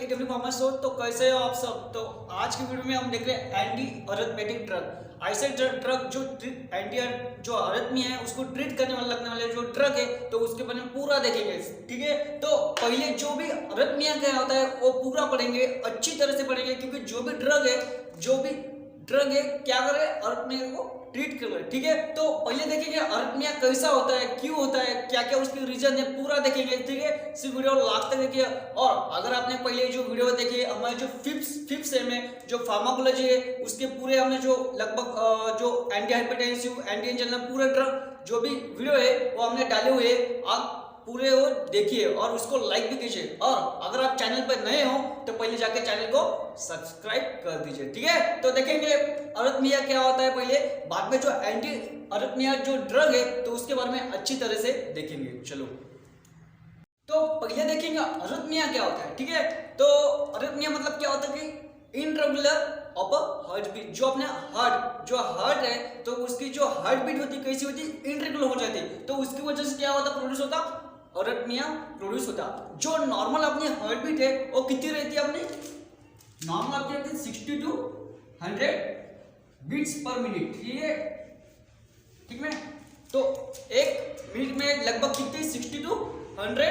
W commerce हो। तो कैसे हो आप सब। तो आज की वीडियो में हम देख रहे हैं एंटी अरिथमेटिक ड्रग। ऐसे ड्रग जो एंटी जो अरिथमिया है उसको ट्रीट करने वाले लगने वाले जो ड्रग है तो उसके बारे में पूरा देखेंगे। ठीक है, तो पहले जो भी अरिथमिया क्या होता है वो पूरा पढ़ेंगे, अच्छी तरह से पढ़ेंगे, क्योंकि जो भी ड्रग है क्या करे अरिथमिया को ट्रीट कर रहे। ठीक है, तो पहले देखेंगे अरिथमिया कैसा होता है, क्यों होता है, क्या क्या उसकी रीजन है, पूरा देखेंगे। ठीक है, सिर्फ वीडियो लास्ट तक देखिए। और अगर आपने पहले जो वीडियो देखी हमारे जो फिफ्थ सेम में जो फार्माकोलॉजी है उसके पूरे हमने जो लगभग जो एंटी हाइपरटेंसिव एंटी एंजिना पूरे ड्रग जो भी वीडियो है वो हमने डाले हुए। आप पूरे वो देखिए और उसको लाइक भी कीजिए। और अगर आप चैनल पर नए हो तो पहले जाके चैनल को सब्सक्राइब कर दीजिए। ठीक है, तो देखेंगे अरिथमिया क्या होता है पहले, बाद में जो एंटी अरिथमिया जो ड्रग है तो उसके बारे में अच्छी तरह से देखेंगे। चलो, तो पहले देखेंगे अरिथमिया क्या होता है। ठीक है, तो अरिथमिया मतलब क्या होता है कि irregular of a heart beat. जो अपने हार्ट है तो उसकी जो हार्ट बीट होती कैसी होती, इनरेगुलर हो जाती, तो उसकी वजह से क्या होता, प्रोड्यूस होता अरिथमिया प्रोड्यूस होता। जो नॉर्मल अपनी हार्ट बीट है वो कितनी रहती है, अपनी नॉर्मल अपनी रहती है 60 to 100 बीट्स पर मिनट। ठीक है, ठीक है, तो एक मिनट में लगभग कितनी 60 to 100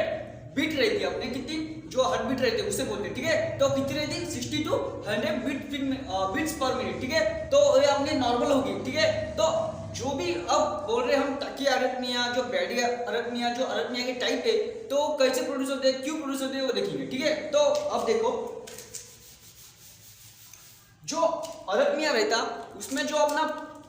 बीट रहती है अपने, कितनी जो हार्ट बीट रहती है उसे बोलते हैं। ठीक है, तो कितनी रहती है 60 to 100 बीट्स पर मिनट। ठीक है, तो ये अपने नॉर्मल होगी। ठीक है, तो जो भी अब बोल रहे हम ताकि अरिथमिया जो बैडी अरिथमिया जो अरिथमिया के टाइप है तो कैसे प्रोड्यूस होते हैं, क्यों प्रोड्यूस होते हैं वो देखेंगे। ठीक है, तो अब देखो जो अरिथमिया रहता उसमें जो अपना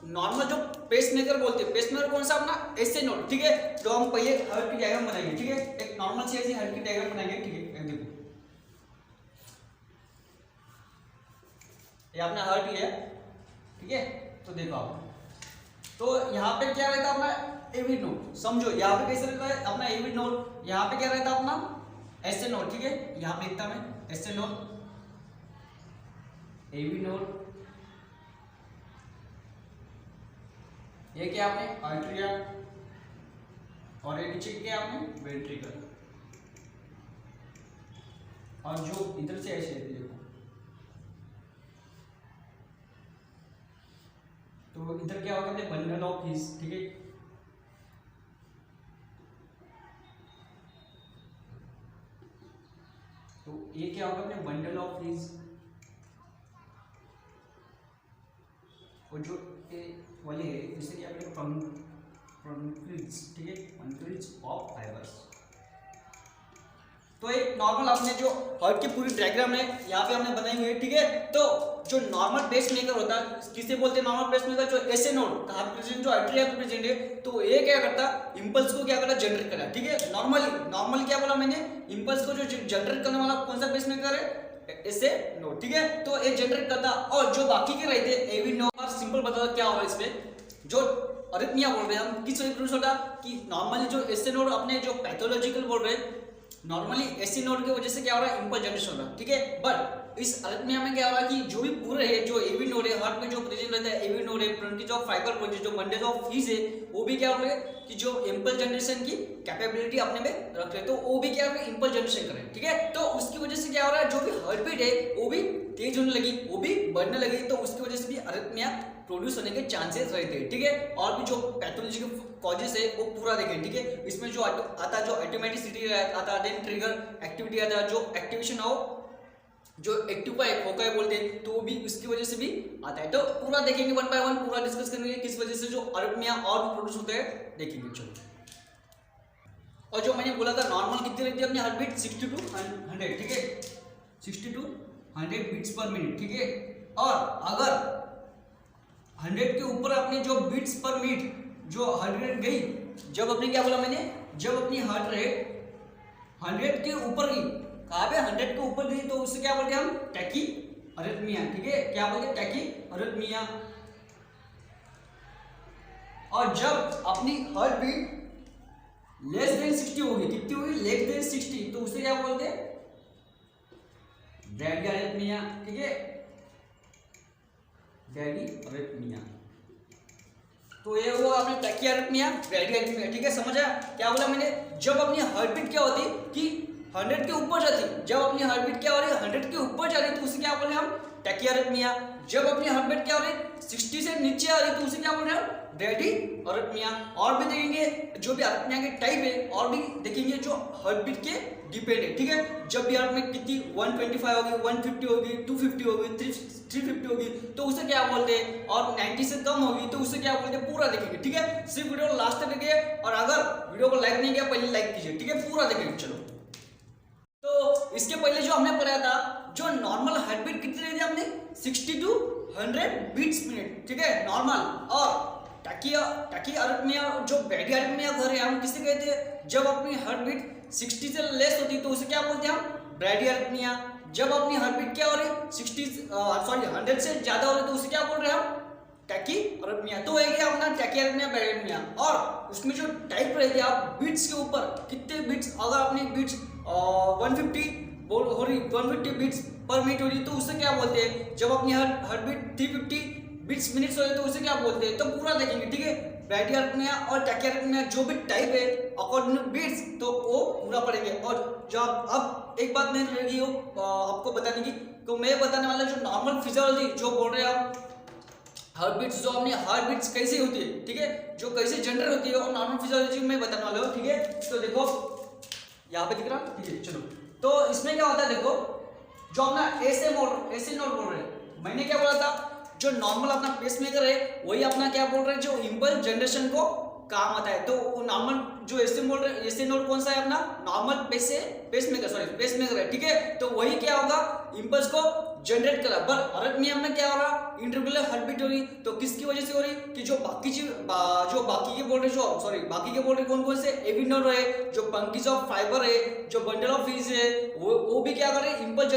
नॉर्मल जो पेसमेकर बोलते हैं, पेसमेकर कौन सा अपना एसए नोड। ठीक है, तो हम पहले हार्ट की डायग्राम बनाएंगे। ठीक है, एक नॉर्मल सी ऐसी हार्ट की डायग्राम बनाएंगे। ठीक है, देखो ये अपना हार्ट ही है। ठीक है, तो देखो आप, तो यहाँ पे क्या रहता है अपना एविड नोड। समझो यहाँ पे कैसे रहता है अपना एविड नोड, यहाँ पे क्या रहता है अपना एसए नोड। ठीक है, यहाँ पे लिखता मैं एसए नोड, एविड नोड, ये क्या आपने आर्टरिया, और ये नीचे क्या आपने वेंट्रिकल, और जो इधर से ऐसे देखो तो इधर क्या होगा अपने बंडल ऑफ हिज। ठीक है, तो ये क्या होगा अपने बंडल ऑफ हिज, और जो वाले है इसे क्या करेंगे फ्रंक्लिज। ठीक है, फ्रंक्लिज ऑफ फाइबर्स। तो एक नॉर्मल आपने जो हार्ट की पूरी डायग्राम है यहाँ पे हमने बनाई हुई है। ठीक है, तो जो नॉर्मल पेसमेकर होता है किसे बोलते हैं, नॉर्मल पेसमेकर जो एसए नोड कहाँ प्रेजेंट जो आर्टरी पे प्रेजेंट है तो ये क्या करता, इंपल्स को क्या करता, जनरेट करता। ठीक है, नॉर्मली क्या बोला मैंने, इंपल्स को जो जनरेट करने वाला कौन सा पेसमेकर है, एसए नोड। ठीक है, तो ये जनरेट करता, और जो बाकी के रहते एवी नोड। और सिंपल बता क्या हो रहा है इसमें, जो अरिथमिया बोल रहे हैं हम किस वजह प्रोड्यूस होता कि नॉर्मली जो एसए नोड अपने जो पैथोलॉजिकल बोल रहे हैं, नॉर्मली एसी नोड की वजह से क्या हो रहा है, इंपल्स जनरेशन हो रहा है। ठीक है, बट इस अरिथमिया में क्या हो रहा है कि जो भी पूरे है जो एवी नोड है हार्ट में जो प्रेजेंट रहता है, एवी नोड है, फ्रंटिज ऑफ फाइबर बोलते जो बंडल ऑफ हिज है, वो भी क्या हो रहा है कि जो इंपल्स जनरेशन की कैपेबिलिटी अपने में रख रहे, तो वो भी क्या हो रहा है, इंपल्स जनरेशन कर रहे हैं। ठीक है, तो उसकी वजह से क्या हो रहा है, जो भी हार्ट बीट है वो भी तेज होने लगी, वो भी बढ़ने लगी, तो उसकी वजह से भी अरिथमिया प्रोड्यूस होने के चांसेस रहते हैं। ठीक है, और भी जो पैथोलॉजिकल कॉजेस है वो पूरा देखें। ठीक है, इसमें जो आता जो ऑटोमेटिसिटी आता, देन ट्रिगर एक्टिविटी आता, जो एक्टिवेशन हो जो एक्टिफाई फोकाई बोलते हैं तो वो भी उसकी वजह से भी आता है। तो पूरा देखेंगे वन बाय वन, पूरा डिस्कस करेंगे किस वजह से जो अरिथमिया और भी प्रोड्यूस होते हैं देखेंगे। चलो, और जो मैंने बोला था नॉर्मल कितनी रहती है अपनी हार्ट बीट 60 to 100। ठीक है, 60 to 100 बीट्स पर मिनट। ठीक है, और अगर 100 के ऊपर अपनी जो बीट्स पर मिनट जो हार्ट रेट गई, जब अपने क्या बोला मैंने, जब अपनी हार्ट रेट 100 के ऊपर गई, कहाँ पे 100 के ऊपर गई, तो उससे क्या बोलते हैं हम, टैकी अरिथमिया। ठीक है, क्या बोलते हैं, टैकी अरिथमिया। और जब अपनी हार्ट बीट लेस देन 60 होगी, कितनी होगी, लेस देन 60, तो उसे क्या बोलते हैं, ब्रैडी अरिथमिया। ठीक है, ब्रैडी अरिथमिया। तो ये वो आपने टैकी अरिथमिया, ब्रैडी अरिथमिया। ठीक है, समझ आया क्या बोला मैंने, जब अपनी हार्ट बीट क्या होती कि 100 के ऊपर जाती, जब अपनी हार्ट बीट क्या हो रही है 100 के ऊपर जा रही तो उसे क्या बोल रहे हैं हम टैकियारिथमिया। जब अपनी हार्ट बीट क्या हो रही है 60 से नीचे आ रही तो उसे क्या बोल रहे हैं हम ब्रैडीअरिथमिया। और भी देखेंगे जो भी अरिथमिया के टाइप है, और भी देखेंगे जो हार्ट बीट के डिपेंड है, ठीक है। जब भी हार्ट में कितनी 125 होगी, 150 होगी, 250 होगी, 350 होगी तो उसे क्या बोलते हैं, और 90 से कम होगी तो उसे क्या बोलते हैं, पूरा देखेंगे, ठीक है। सिर्फ वीडियो लास्ट तक देखिए, और अगर वीडियो को लाइक नहीं किया पहले लाइक कीजिए, ठीक है, पूरा देखेंगे। चलो, तो इसके पहले जो हमने पढ़ा था, जो नॉर्मल हार्ट बीट कितनी रहती है हमने 60 to 100 बीट्स मिनट, ठीक है, नॉर्मल। और टैकियारिथमिया जो ब्रैडीअरिथमिया घर है हम किसे कहते हैं, जब अपनी हार्ट बीट 60 से लेस होती है तो उसे क्या बोलते हैं हम ब्रैडीअरिथमिया। जब अपनी हार्ट बीट क्या हो रही है 100 से ज्यादा हो रही है तो उसे क्या बोल रहे हैं हम टैकियारिथमिया। तो है गया अपना टैकियारिथमिया ब्रैडीअरिथमिया। और उसमें जो टाइप रहती है आप बीट्स के ऊपर कितने बीट्स, अगर अपनी बीट्स 150 हो रही 150 बीट्स पर मिनट हो रही तो उसे क्या बोलते हैं। जब अपनी हार्ट बीट 350 बीट्स मिनट्स हो रही तो उसे क्या बोलते हैं, तो पूरा देखेंगे, ठीक है। ब्रैडीअरिथमिया और टैकियारिथमिया जो भी टाइप है अकॉर्डिंग टू बीट्स तो वो पूरा पढ़ेंगे। और जो अब एक बात नहीं रहेगी आपको बताने की, तो मैं बताने वाला जो नॉर्मल फिजियोलॉजी जो बोल रहे हैं आप हार्ट बीट्स, जो अपनी हार्ट बीट्स कैसी होती है, ठीक है, जो कैसे जनरेट होती है और नॉर्मल फिजियोलॉजी में बताने वाला हूँ, ठीक है। तो देखो यहाँ पे दिख रहा, ठीक है। चलो, तो इसमें क्या होता है, देखो जो अपना ऐसे नोड बोल रहे हैं, मैंने क्या बोला था, जो नॉर्मल अपना पेसमेकर है वही अपना क्या बोल रहे हैं, जो इंपल्स जनरेशन को काम आता है। तो वो नॉर्मल जो ऐसे बोल रहे हैं, ऐसे नोड कौन सा है अपना नॉर्मल पेसमेकर है, ठीक है। तो वही क्या होगा इंपल्स को जनरेट करा। पर अरिथमिया में क्या हो रहा, इर्रेगुलर हार्ट बीट हो रही, तो किसकी वजह से हो रही कि जो बाकी के बोल रहे कौन कौन से एवी नोड है, जो पंकीज ऑफ फाइबर है, जो बंडल ऑफ वीज है, वो भी क्या कर रहे इंपल्स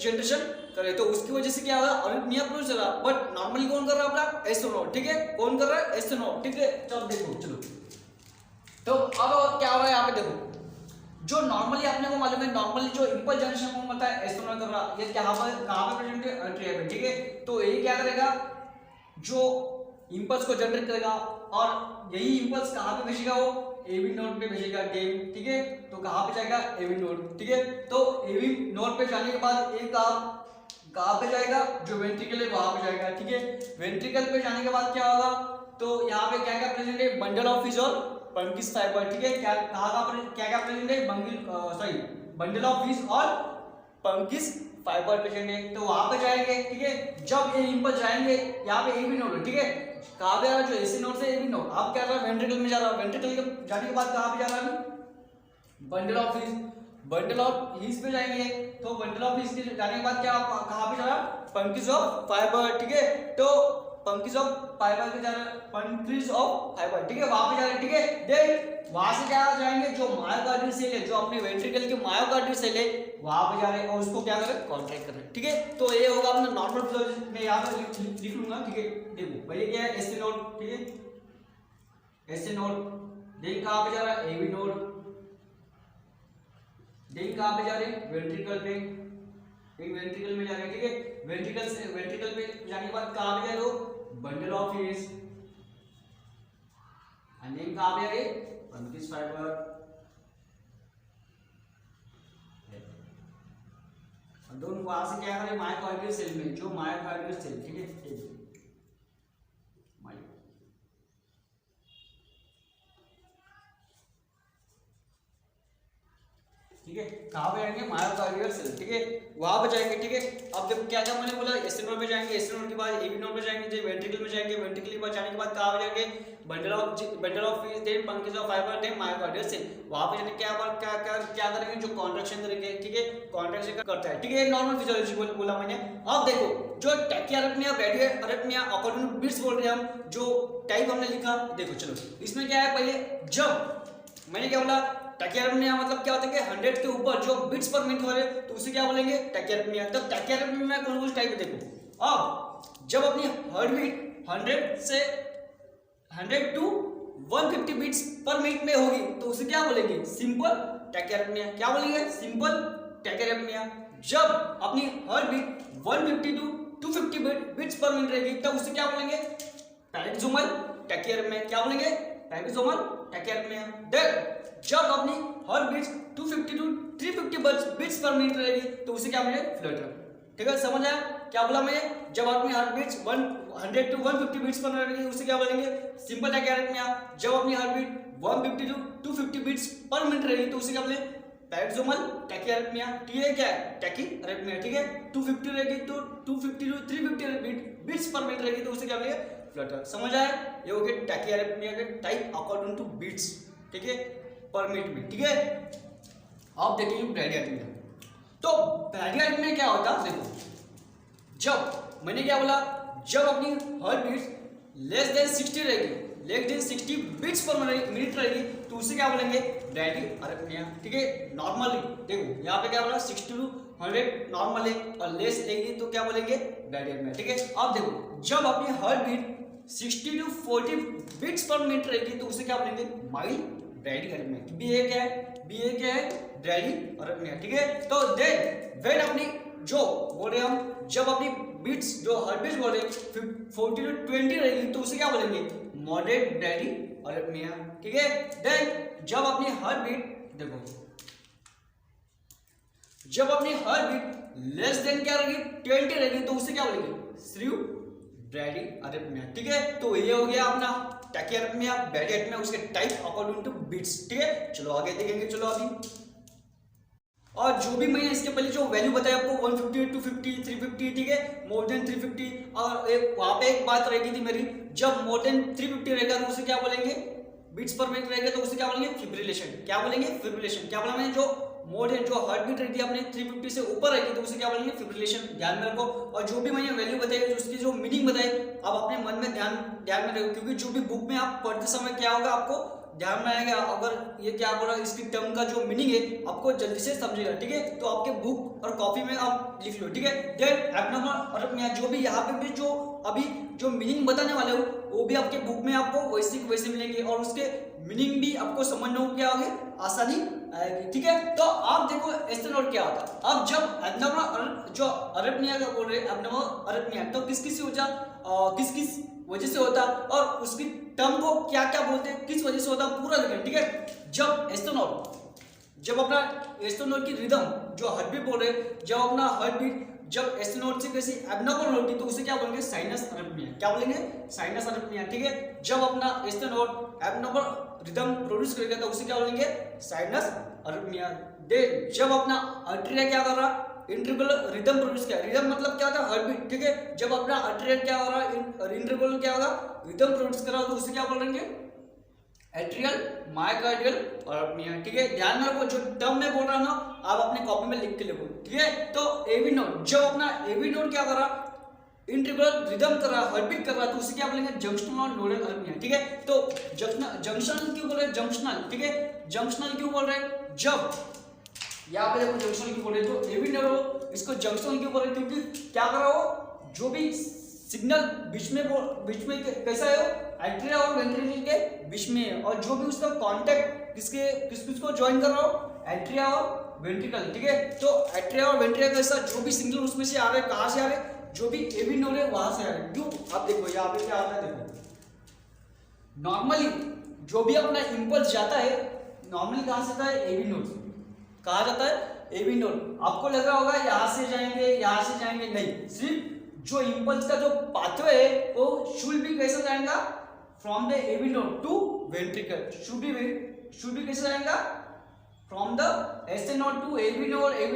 जनरेशन करे, तो उसकी वजह से क्या होगा अरिथमिया प्रोड्यूस हो रहा। बट नॉर्मली कौन कर रहा है अपना एसओ नोड, ठीक है, कौन कर रहा है एसओ नोड, ठीक है। चलो देखो, चलो तो अब क्या हो रहा है यहाँ पे देखो, जो नॉर्मली अपने को मालूम है नॉर्मली जो इंपल्स जनरेशन कौन करता है एसओ नोड कर रहा, ये कहाँ पे प्रेजेंट है अट्रिया पे, ठीक है। तो ये क्या करेगा जो इंपल्स को जनरेट करेगा, और यही इंपल्स कहाँ पे भेजेगा, वो एवी नोड पे भेजेगा गेम, ठीक है। तो कहाँ पे जाएगा एवी नोड, ठीक है। तो एवी नोड पे जाने के बाद एक कहाँ पे जाएगा, जो वेंट्रिकल है वहां पे जाएगा, ठीक है। वेंट्रिकल पे जाने के बाद क्या होगा, तो यहाँ पे क्या क्या प्रेजेंट है बंडल ऑफ वीज और पंकिस फाइबर, ठीक है। क्या क्या प्रेजेंट है बंडल ऑफ वीज और पंकिस फाइबर प्रेजेंट है, तो वहां पे जाएंगे, ठीक है। जब ये इंपल्स जाएंगे यहाँ पे एवी नोड, ठीक है, कहाँ पे आ रहा है जो एसी नोड से एवी नोड, आप क्या कर रहा है वेंट्रिकल में जा रहा है, वेंट्रिकल के जाने के बाद कहाँ पे जा रहा है बंडल ऑफ हीज पे जाएंगे, तो बंडल ऑफ हीज के जाने के बाद क्या कहाँ पे जा रहा है पंकीज ऑफ फाइबर, ठीक है। तो पंकीज ऑफ फाइबर पे जा रहा है पंकीज ऑफ फाइबर, ठीक है, वहां पे जा रहे हैं, ठीक है। देन वहां से क्या जाएंगे जो मायोकार्डियल सेल है, जो अपने वेंट्रिकल के मायोकार्डियल सेल है वहां पे जा रहे हैं और उसको क्या कर रहे हैं कॉन्ट्रैक्ट कर रहे हैं, ठीक है। तो ये होगा अपना नॉर्मल फिजियोलॉजी में, यहाँ पे लिख लूंगा, ठीक है। देखो भैया क्या है एसी नोड, ठीक है, एसी नोड। देन कहाँ पे जा रहा है एवी नोड, देन कहाँ पे जा रहे हैं वेंट्रिकल पे, एक वेंट्रिकल में जा रहे हैं, ठीक है। वेंट्रिकल पे जाने के बाद कहाँ पे जा रहे हो bundle of His, and then कहाँ पे जा रहे पंकिस फाइबर, और दोनों वहां से क्या करें मायोकार्डियल सेल में, जो मायोकार्डियल सेल, ठीक है, ठीक है, कहाँ पे जाएंगे मायोकार्डियल सेल, ठीक है, वहां पे जाएंगे, ठीक है। अब जब क्या क्या मैंने बोला एसी नोड पे जाएंगे, एसी नोड के बाद एवी नोड पे जाएंगे, जो वेंट्रिकल में जाएंगे, वेंट्रिकल के बाद जाने के बाद कहाँ पे जाएंगे bundle of His, then purkinje of fibre, then myocardial cell. वहां पे जाने क्या करेंगे जो कॉन्ट्रैक्शन करेंगे, ठीक है, कॉन्ट्रैक्शन करता है, ठीक है। नॉर्मल फिजियोलॉजी बोला मैंने। अब देखो जो टैकियारिथमिया ब्रैडीअरिथमिया अकॉर्डिंग टू बीट्स बोल रहे हैं हम, जो टाइप हमने लिखा, देखो चलो इसमें क्या है, पहले जब मैंने क्या बोला टैकियारिथमिया मतलब क्या होता है कि 100 के ऊपर जो बीट्स पर मिनट हो रहे तो उसे क्या बोलेंगे टैकियारिथमिया। तब टैकियारिथमिया में कौन कौन टाइप है देखो। अब जब अपनी heart beat 100 to 150 beats per minute में होगी तो उसे क्या बोलेंगे सिंपल टैकियारिथमिया। क्या बोलेंगे सिंपल टैकियारिथमिया। जब अपनी heart beat 150 to 250 beats per minute रहेगी तब उसे क्या बोलेंगे पैरेक्सोमल टैकियारिथमिया। क्या बोलेंगे पैरेक्सोमल टैकियारिथमिया। देन जब अपनी हर beats 250 to 350 beats per minute रहेगी तो उसे क्या बोलेंगे फ्लटर। ठीक है, समझ आया क्या बोला मैं? जब अपनी हार्ट बीट्स 100 टू 150 बीट्स पर रहेगी उसे क्या बोलेंगे? सिंपल है क्या में आप, जब अपनी heart beat 150 to 250 beats per minute रहेगी तो उसे क्या बोलेंगे? Paroxysmal tachycardia. ठीक है, क्या है? टैकीकार्डिया। ठीक है, 250 रहेगी तो 250 टू 350 बीट्स पर मिनट रहेगी तो उसे क्या बोलेंगे? फ्लटर। समझ आया? ये हो गया टैकीकार्डिया के टाइप अकॉर्डिंग टू बीट्स, ठीक है, पर मिनट में। ठीक है, आप देखेंगे ब्रैडिकार्डिया। तो ब्रैडिकार्डिया में क्या होता है? देखो, जब मैंने क्या बोला, जब अपनी हार्ट बीट्स लेस देन 60 रहेगी, less than 60 beats per minute रहेगी तो उसे क्या बोलेंगे? ब्रैडिकार्डिया। ठीक है, नॉर्मली देखो यहाँ पे क्या बोला 60 टू 100 नॉर्मल है और लेस रहेगी तो क्या बोलेंगे? ब्रैडिकार्डिया। ठीक है, अब देखो जब अपनी heart beat 60 to 40 beats per minute रहेगी तो उसे क्या बोलेंगे? Mild bradycardia. बी ए क्या है? बी ए क्या है? ब्रैडिकार्डिया। ठीक है, तो देन व्हेन अपनी जो बोल रहे हम, जब अपनी बीट्स जो हार्ट बीट्स बोल रहे 40 टू 20 रहेगी तो उसे क्या बोलेंगे? Moderate bradycardia. ठीक है, देन जब अपनी हार्ट बीट देखो, जब अपनी हार्ट बीट लेस देन क्या रहेगी? 20 रहेगी तो उसे क्या बोलेंगे? Slow bradycardia. ठीक है, तो ये हो गया अपना टैकीकार्डिया, ब्रैडिकार्डिया, उसके टाइप अकॉर्डिंग टू बीट्स। ठीक है, चलो आगे देखेंगे। चलो अभी, और जो भी मैंने इसके पहले जो वैल्यू बताया आपको 150 250 350, ठीक है, मोर देन 350, और एक वहां पे एक बात रहेगी थी मेरी, जब मोर देन 350 रहेगा तो उसे क्या बोलेंगे? बीट्स पर मिनट रहेगा तो उसे क्या बोलेंगे? फिब्रिलेशन। क्या बोलेंगे? फिब्रिलेशन। क्या बोला मैंने? जो मोर देन जो हार्ट बीट रहती है अपने 350 से ऊपर रहेगी तो उसे क्या बोलेंगे? फिब्रिलेशन। ध्यान में रखो, और जो भी मैंने वैल्यू बताई, उसकी जो मीनिंग बताई, आप अपने मन में ध्यान में रखो, क्योंकि जो भी बुक में आप पढ़ते समय क्या होगा आपको ध्यान में आएगा, अगर ये क्या बोला इसकी टर्म का जो मीनिंग है आपको जल्दी से समझेगा। ठीक है, तो आपके बुक और कॉपी में आप लिख लो। ठीक है, देन एब्नॉर्मल अरिथमिया, जो भी यहाँ पे भी जो अभी जो मीनिंग बताने वाले हो वो भी आपके बुक में आपको वैसे मिलेंगे, और उसके मीनिंग भी आपको समझने को क्या होगी? आसानी आएगी। ठीक है, तो आप देखो ऐसे नोट क्या होता है। अब जब एब्नॉर्मल जो अरिथमिया का बोल रहे हैं, एब्नॉर्मल अरिथमिया, तो किस वजह से होता, और उसकी टर्म को क्या क्या बोलते हैं, किस वजह से होता, पूरा देखें। ठीक है, जब एस्ट्रोनॉट, जब अपना एस्ट्रोनॉट की रिदम जो हार्ट बीट बोल रहे हैं, जब अपना हार्ट बीट जब एस्ट्रोनॉट से कैसी एब्नॉर्मल होगी तो उसे क्या बोलेंगे? Sinus arrhythmia. क्या बोलेंगे? Sinus arrhythmia. ठीक है, जब अपना एस्ट्रोनॉट एब्नॉर्मल रिदम प्रोड्यूस करेगा तो उसे क्या बोलेंगे? Sinus arrhythmia. देन जब अपना आर्टेरिया क्या कर रहा? इंट्रीग्युलर रिदम प्रोड्यूस किया। रिदम मतलब क्या था? Heart beat. ठीक है, जब अपना आर्टेरिया क्या हो रहा है? इंट्रीग्युलर क्या होगा? रिदम प्रोड्यूस कर रहा हो तो उसे क्या बोलेंगे? Atrial myocardial arrhythmia. ठीक है, ध्यान में रखो, जो टर्म में बोल रहा हूं ना आप अपने कॉपी में लिख के लिखो। ठीक है, तो एवी नोड, जब अपना एवी नोड क्या कर रहा? इंट्रीग्युलर रिदम कर रहा, हार्ट बीट कर रहा, तो उसे क्या बोलेंगे? जंक्शनल और नोडल अरिथमिया। ठीक है, तो जंक्शनल क्यों बोल रहे हैं? जंक्शनल। ठीक है, जंक्शनल क्यों बोल रहे हैं? जब यहाँ पे देखो जंक्शनल क्यों बोल रहे हैं, जो एवी नोड हो इसको जंक्शनल क्यों बोल रहे हैं? क्योंकि क्या कर रहा हो, जो भी सिग्नल बीच में कैसा है? एट्रिया और वेंट्रिकल के बीच में है, और जो भी उसका कांटेक्ट किसको ज्वाइन कर रहा हो? एट्रिया और वेंट्रिकल। ठीक है, तो एट्रिया और वेंट्रिकल कैसा, जो भी सिग्नल उसमें से आ रहे हैं, कहां से आ रहे हैं? जो भी एवी नोड है वहां से आ रहे हैं। क्यों? आप देखो यहाँ पे क्या आता है, देखो नॉर्मली जो भी अपना इंपल्स जाता है नॉर्मली कहां से आता है? AV node. कहा जाता है एवी नोड। आपको लग रहा होगा यहां से जाएंगे, नहीं, सिर्फ जो इंपल्स का जो पाथवे है वो शुड भी कैसे जाएगा? From the AV node to ventricle. शुड भी कैसे जाएगा? From the SA node to AV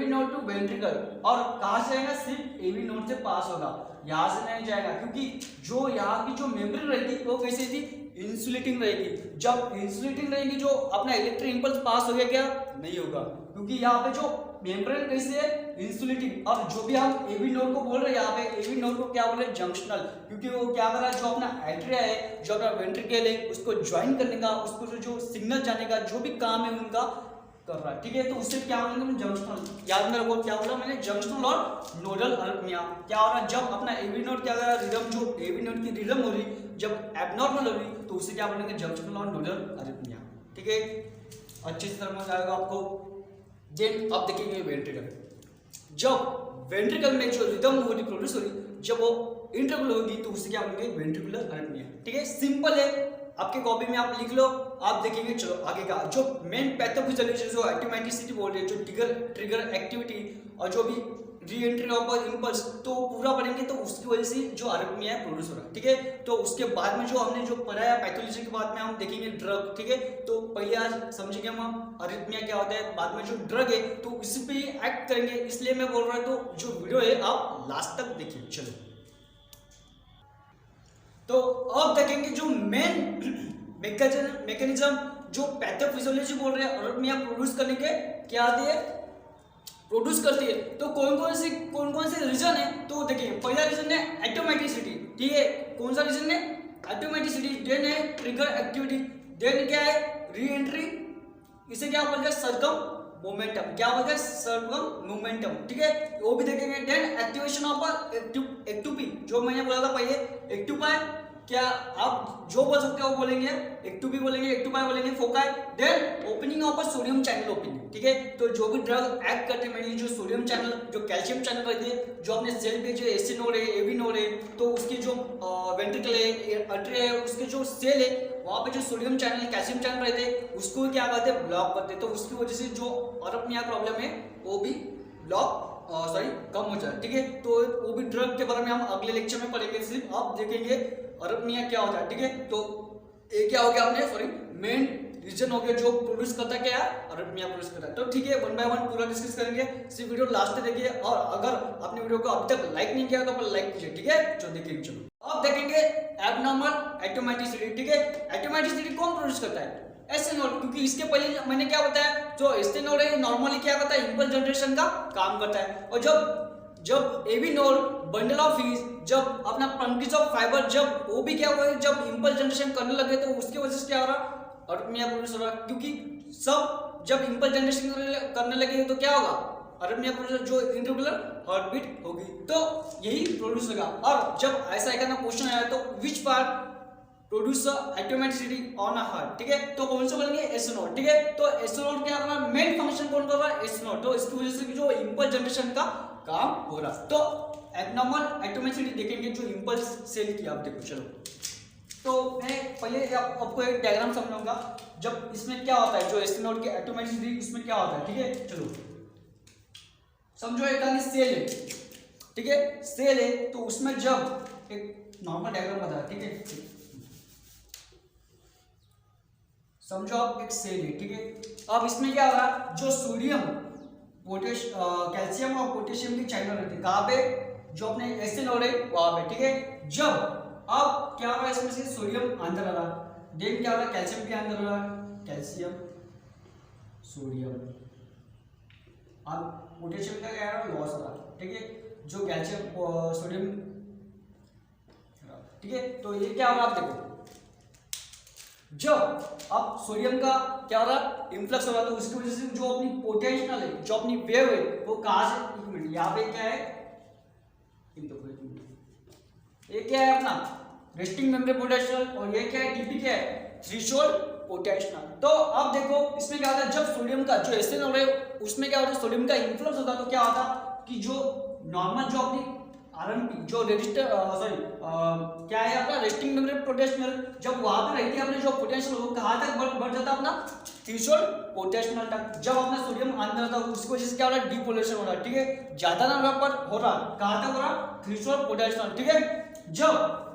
node to ventricle. और कहां से जाएगा? सिर्फ एवी नोड से पास होगा, यहां से नहीं जाएगा, क्योंकि जो यहाँ की जो मेम्ब्रेन रहेगी वो कैसी थी? इंसुलेटिंग रहेगी। जब इंसुलेटिंग रहेगी जो अपना इलेक्ट्रिक इंपल्स पास हो गया क्या? नहीं होगा, क्योंकि यहाँ पे जो मेम्ब्रेन कैसे है? इंसुलेटिंग। और जो भी हम एवी नोड को बोल रहे हैं यहाँ पे, एवी नोड को क्या बोल रहे हैं? जंक्शनल। क्योंकि वो क्या कर रहा है, जो अपना एट्रिया है, जो अपना वेंट्रिकल है, उसको ज्वाइन करने का, उसको जो सिग्नल जाने का जो भी काम है उनका कर रहा है। ठीक है, तो उससे क्या बोलेंगे? जंक्शनल। याद में रखो क्या बोला मैंने? जंक्शनल और नोडल अरिथमिया। क्या हो रहा है? जब अपना एवी नोड क्या कर रहा है? रिदम, जो एवी नोड की रिदम हो रही, जब एबनॉर्मल हो रही तो उसे क्या बोलेंगे? जंक्शनल और नोडल अरिथमिया। ठीक है, अच्छे से समझ आएगा आपको। देन अब देखेंगे वेंट्रिकल। जब वेंट्रिकल में जो रिदम हो रही, प्रोड्यूस हो रही, जब वो इंटरवल होगी तो उसे क्या बोलेंगे? Ventricular arrhythmia. ठीक है, सिंपल है, आपके कॉपी में आप लिख लो, आप देखेंगे। चलो आगे का जो मेन पैथोफिजियोलॉजी जो ऑटोमेटिसिटी बोल रहे हैं, जो ट्रिगर एक्टिविटी और जो भी री एंट्री ऑफ इम्पल्स, तो पूरा पढ़ेंगे तो उसकी वजह से जो अरिथमिया प्रोड्यूस हो रहा है। ठीक है, तो उसके बाद में जो हमने जो पढ़ाया पैथोलॉजी के बाद में हम देखेंगे ड्रग। ठीक है, तो पहले आज समझेंगे हम अरिथमिया क्या होता है, बाद में जो ड्रग है तो इसी पे एक्ट करेंगे, इसलिए मैं बोल रहा हूँ। तो जो वीडियो है आप लास्ट तक देखिए। चलो तो अब देखेंगे जो मेन मैकेनिज्म जो पैथोफिजियोलॉजी बोल रहे हैं अरिथमिया प्रोड्यूस करने के क्या आती है, प्रोड्यूस करती है। तो कौन कौन से रीजन है, तो देखिए पहला रीजन है ऑटोमेटिसिटी। ठीक है, कौन सा रीजन है, ऑटोमेटिसिटी। देन है ट्रिगर एक्टिविटी, देन क्या है री एंट्री, इसे क्या बोलते हैं सरकम मोमेंटम, क्या बोलते हैं सरकम मोमेंटम। ठीक है, वो भी देखेंगे। देन एक्टिवेशन ऑफ एक्टूपी, जो मैंने बोला था पहले, एक्टूपाई, क्या आप जो बोल सकते हो वो बोलेंगे, एक्टूपी बोलेंगे, एक्टूपाई बोलेंगे, foci. Then opening of sodium channel opening. ठीक है, तो जो भी ड्रग एक्ट करते हैं मेनली जो सोडियम चैनल, जो कैल्शियम चैनल रहते हैं, जो अपने सेल पे जो एसी नोड है, एवी नोड है, तो उसके जो वेंट्रिकल है, आर्टरी है, उसके जो सेल है वहाँ पे जो सोडियम चैनल कैल्शियम चैनल रहते हैं उसको क्या करते हैं, ब्लॉक करते हैं। तो उसकी वजह से जो अरिथमिया प्रॉब्लम है वो भी ब्लॉक कम हो जाए। ठीक है, तो वो भी ड्रग के बारे में हम अगले लेक्चर में पढ़ेंगे, सिर्फ आप देखेंगे अरिथमिया क्या होता है। ठीक है, तो ये क्या हो गया आपने मेन रीजन हो गया जो प्रोड्यूस करता है, क्या अरिथमिया प्रोड्यूस करता है। तो ठीक है, वन बाय वन पूरा डिस्कस करेंगे, सिर्फ वीडियो लास्ट तक देखिए। और अगर आपने वीडियो को अभी तक लाइक नहीं किया तो आप लाइक कीजिए। ठीक है, जो देखिए। चलो अब देखेंगे एब्नॉर्मल ऑटोमेटिसिटी। ठीक है, ऑटोमेटिसिटी कौन प्रोड्यूस करता है, एस नोड। क्योंकि इसके पहले मैंने क्या बताया, जो एस नोड है नॉर्मली क्या करता है, इंपल्स जनरेशन का काम करता है। और जब AV node bundle of His, जब अपना पंक्तिज ऑफ फाइबर, जब वो भी क्या हुआ, जब इंपल्स जनरेशन करने लगे तो उसकी वजह से क्या हो रहा, अरिथमिया प्रोड्यूस हो रहा। क्योंकि सब जब इंपल्स जनरेशन करने लगे तो क्या होगा, अरिथमिया प्रोड्यूस, जो इरेगुलर हार्ट बीट होगी, तो यही प्रोड्यूस होगा। और जब ऐसा एक क्वेश्चन आया तो which part produce automaticity on a heart. ठीक है, तो कौन से बोलेंगे, एस नोड। ठीक है, तो एस नोड क्या अपना मेन फंक्शन कौन कर रहा है, एस नोड। तो इसकी वजह से जो इंपल्स जनरेशन का काम हो रहा। तो एब्नॉर्मल ऑटोमेटिसिटी देखेंगे जो इंपल्स सेल की, आप देखो। चलो तो मैं पहले आपको एक डायग्राम समझाऊंगा, जब इसमें क्या होता है, जो एस नोड के ऑटोमेटिसिटी इसमें क्या होता है। ठीक है, चलो समझो एक सेल है। ठीक है, सेल है तो उसमें जब एक नॉर्मल डायग्राम बताया। ठीक है, समझो आप एक सेल है। ठीक है, अब इसमें क्या हो रहा, जो सोडियम कैल्शियम और पोटेशियम की चैनल रहती है कहाँ पे, जो अपने एस नोड है वहां पे। ठीक है, जब अब क्या हो रहा है, इसमें से सोडियम अंदर आ रहा, देन क्या हो रहा, कैल्शियम भी अंदर आ रहा, कैल्शियम सोडियम, अब पोटेशियम का क्या है, लॉस हो रहा। ठीक है, जो कैल्शियम सोडियम, ठीक है, तो ये क्या हो रहा, आप देखो जब अब सोडियम का क्या हो रहा, इन्फ्लक्स हो रहा, तो उसकी वजह से जो अपनी पोटेंशियल है, जो अपनी वेव है, वो कहां से, एक मिनट, यहाँ पे क्या है, ये क्या है अपना रेस्टिंग मेम्ब्रेन पोटेंशियल, और ये क्या है, टीपी क्या है, थ्रेशोल्ड पोटेंशियल। तो अब देखो इसमें क्या होता है, जब सोडियम का जो एसिड हो रहा है उसमें क्या होता है, सोडियम का इन्फ्लक्स होता है, तो क्या होता कि जो नॉर्मल जो अपनी आरएनपी जो रजिस्टर क्या है अपना रेस्टिंग मेम्ब्रेन पोटेंशियल, जब वहां पे रहती है अपने जो पोटेंशियल वो कहां तक बढ़ जाता है अपना थ्रेशोल्ड पोटेंशियल तक। जब अपना सोडियम अंदर था उसकी वजह से क्या हो रहा है, डिपोलेशन हो रहा है। ठीक है, ज्यादा ना पर हो रहा, कहां तक हो रहा, थ्रेशोल्ड पोटेंशियल। ठीक है, जब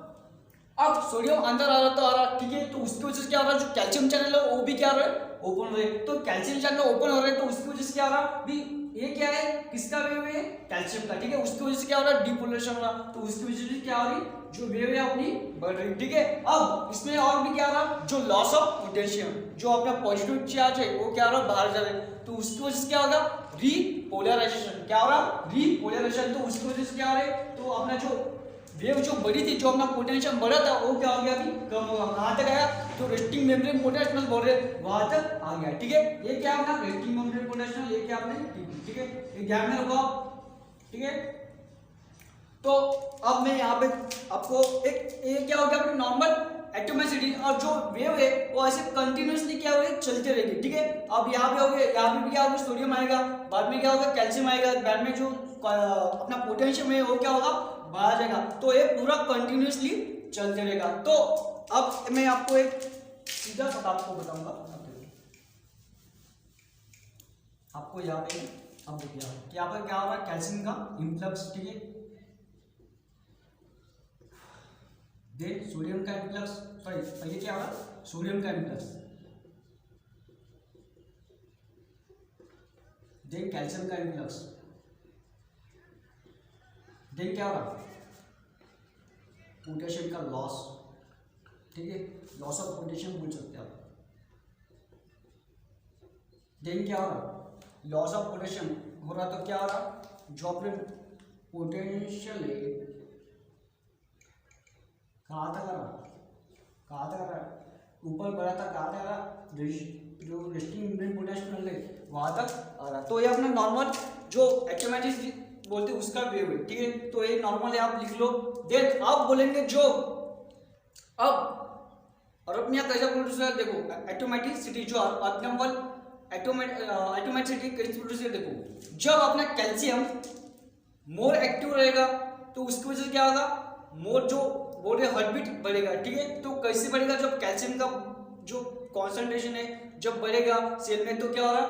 अब सोडियम अंदर आ रहा तो आ रहा, ठीक है, तो उसकी वजह से क्या हो रहा है, जो कैल्शियम चैनल है वो भी क्या हो रहा है, ओपन हो रहे। तो कैल्शियम चैनल ओपन हो रहे तो उसकी वजह से क्या हो रहा, भी ये क्या है, किसका वेव है, कैल्शियम का। ठीक है, उसकी वजह से क्या हो रहा है, डिपोलेशन हो रहा, तो उसकी वजह से क्या हो रही, जो वेव है अपनी बढ़ रही। ठीक है, अब इसमें और भी क्या हो रहा, जो लॉस ऑफ पोटेशियम, जो अपना पॉजिटिव चार्ज है वो क्या हो रहा, बाहर जा रहा है, तो उसकी वजह से क्या होगा, रीपोलराइजेशन। क्या हो रहा, रीपोलराइजेशन। तो उसकी वजह से क्या हो रहा है, तो अपना जो वेव जो बड़ी थी, जो अपना पोटेंशियल बढ़ा था वो क्या हो गया, अभी कम होगा। कहां तक आया, जो रेस्टिंग मेम्ब्रेन पोटेंशियल बोल रहे वहां तक आ गया। ठीक है, ये क्या अपना रेस्टिंग मेम्ब्रेन पोटेंशियल, ये क्या आपने, ठीक है, ये ध्यान में रखो। ठीक है, तो अब मैं यहाँ पे आपको एक ये क्या हो गया अपनी नॉर्मल एटोमिसिटी, और जो वेव है वो ऐसे कंटिन्यूअसली क्या होगी, चलते रहेगी। ठीक है, अब यहाँ पे हो गया, यहाँ पे भी क्या होगा, सोडियम आएगा, बाद में क्या होगा, कैल्शियम आएगा, बाद में जो अपना पोटेंशियम है वो क्या होगा, बढ़ा जाएगा। तो ये पूरा कंटिन्यूअसली चलते रहेगा। तो अब मैं आपको एक सीधा सा आपको बताऊंगा। अब देखो आपको यहाँ पे, अब देखिए यहाँ पर क्या हो रहा है, कैल्शियम का इन्फ्लक्स, ठीक है, देन सोडियम का इन्फ्लक्स, सॉरी पहले क्या हो रहा है, सोडियम का इन्फ्लक्स, देन कैल्शियम का इन्फ्लक्स, देन क्या हो रहा, पोटेशियम का लॉस, ठीक है, लॉस ऑफ पोटेशियम बोल सकते हैं आप। देन क्या हो रहा, लॉस ऑफ पोटेशियम हो रहा तो क्या हो रहा, जो अपने पोटेंशियल है कहाँ तक आ रहा, ऊपर बढ़ा था, कहाँ तक आ रहा, जो रेस्टिंग मेम्ब्रेन पोटेंशियल है वहां तक आ रहा। तो ये अपना नॉर्मल जो एटोमेटिक बोलते हैं उसका वेव है, ठीक है, तो ये नॉर्मल है, आप लिख लो। देन आप बोलेंगे जो अब अरेनिया कैसा प्रोड्यूस है, देखो एटोमेटिसिटी जो एबनॉर्मल एटोमेटिसिटी कैसे प्रोड्यूस है, देखो जब अपना कैल्शियम मोर एक्टिव रहेगा तो उसकी वजह से क्या होगा, मोर जो बॉडी हार्टबीट बढ़ेगा, ठीक है, तो कैसे बढ़ेगा, जब कैल्शियम का जो कॉन्सेंट्रेशन है जब बढ़ेगा सेल में तो क्या हो रहा,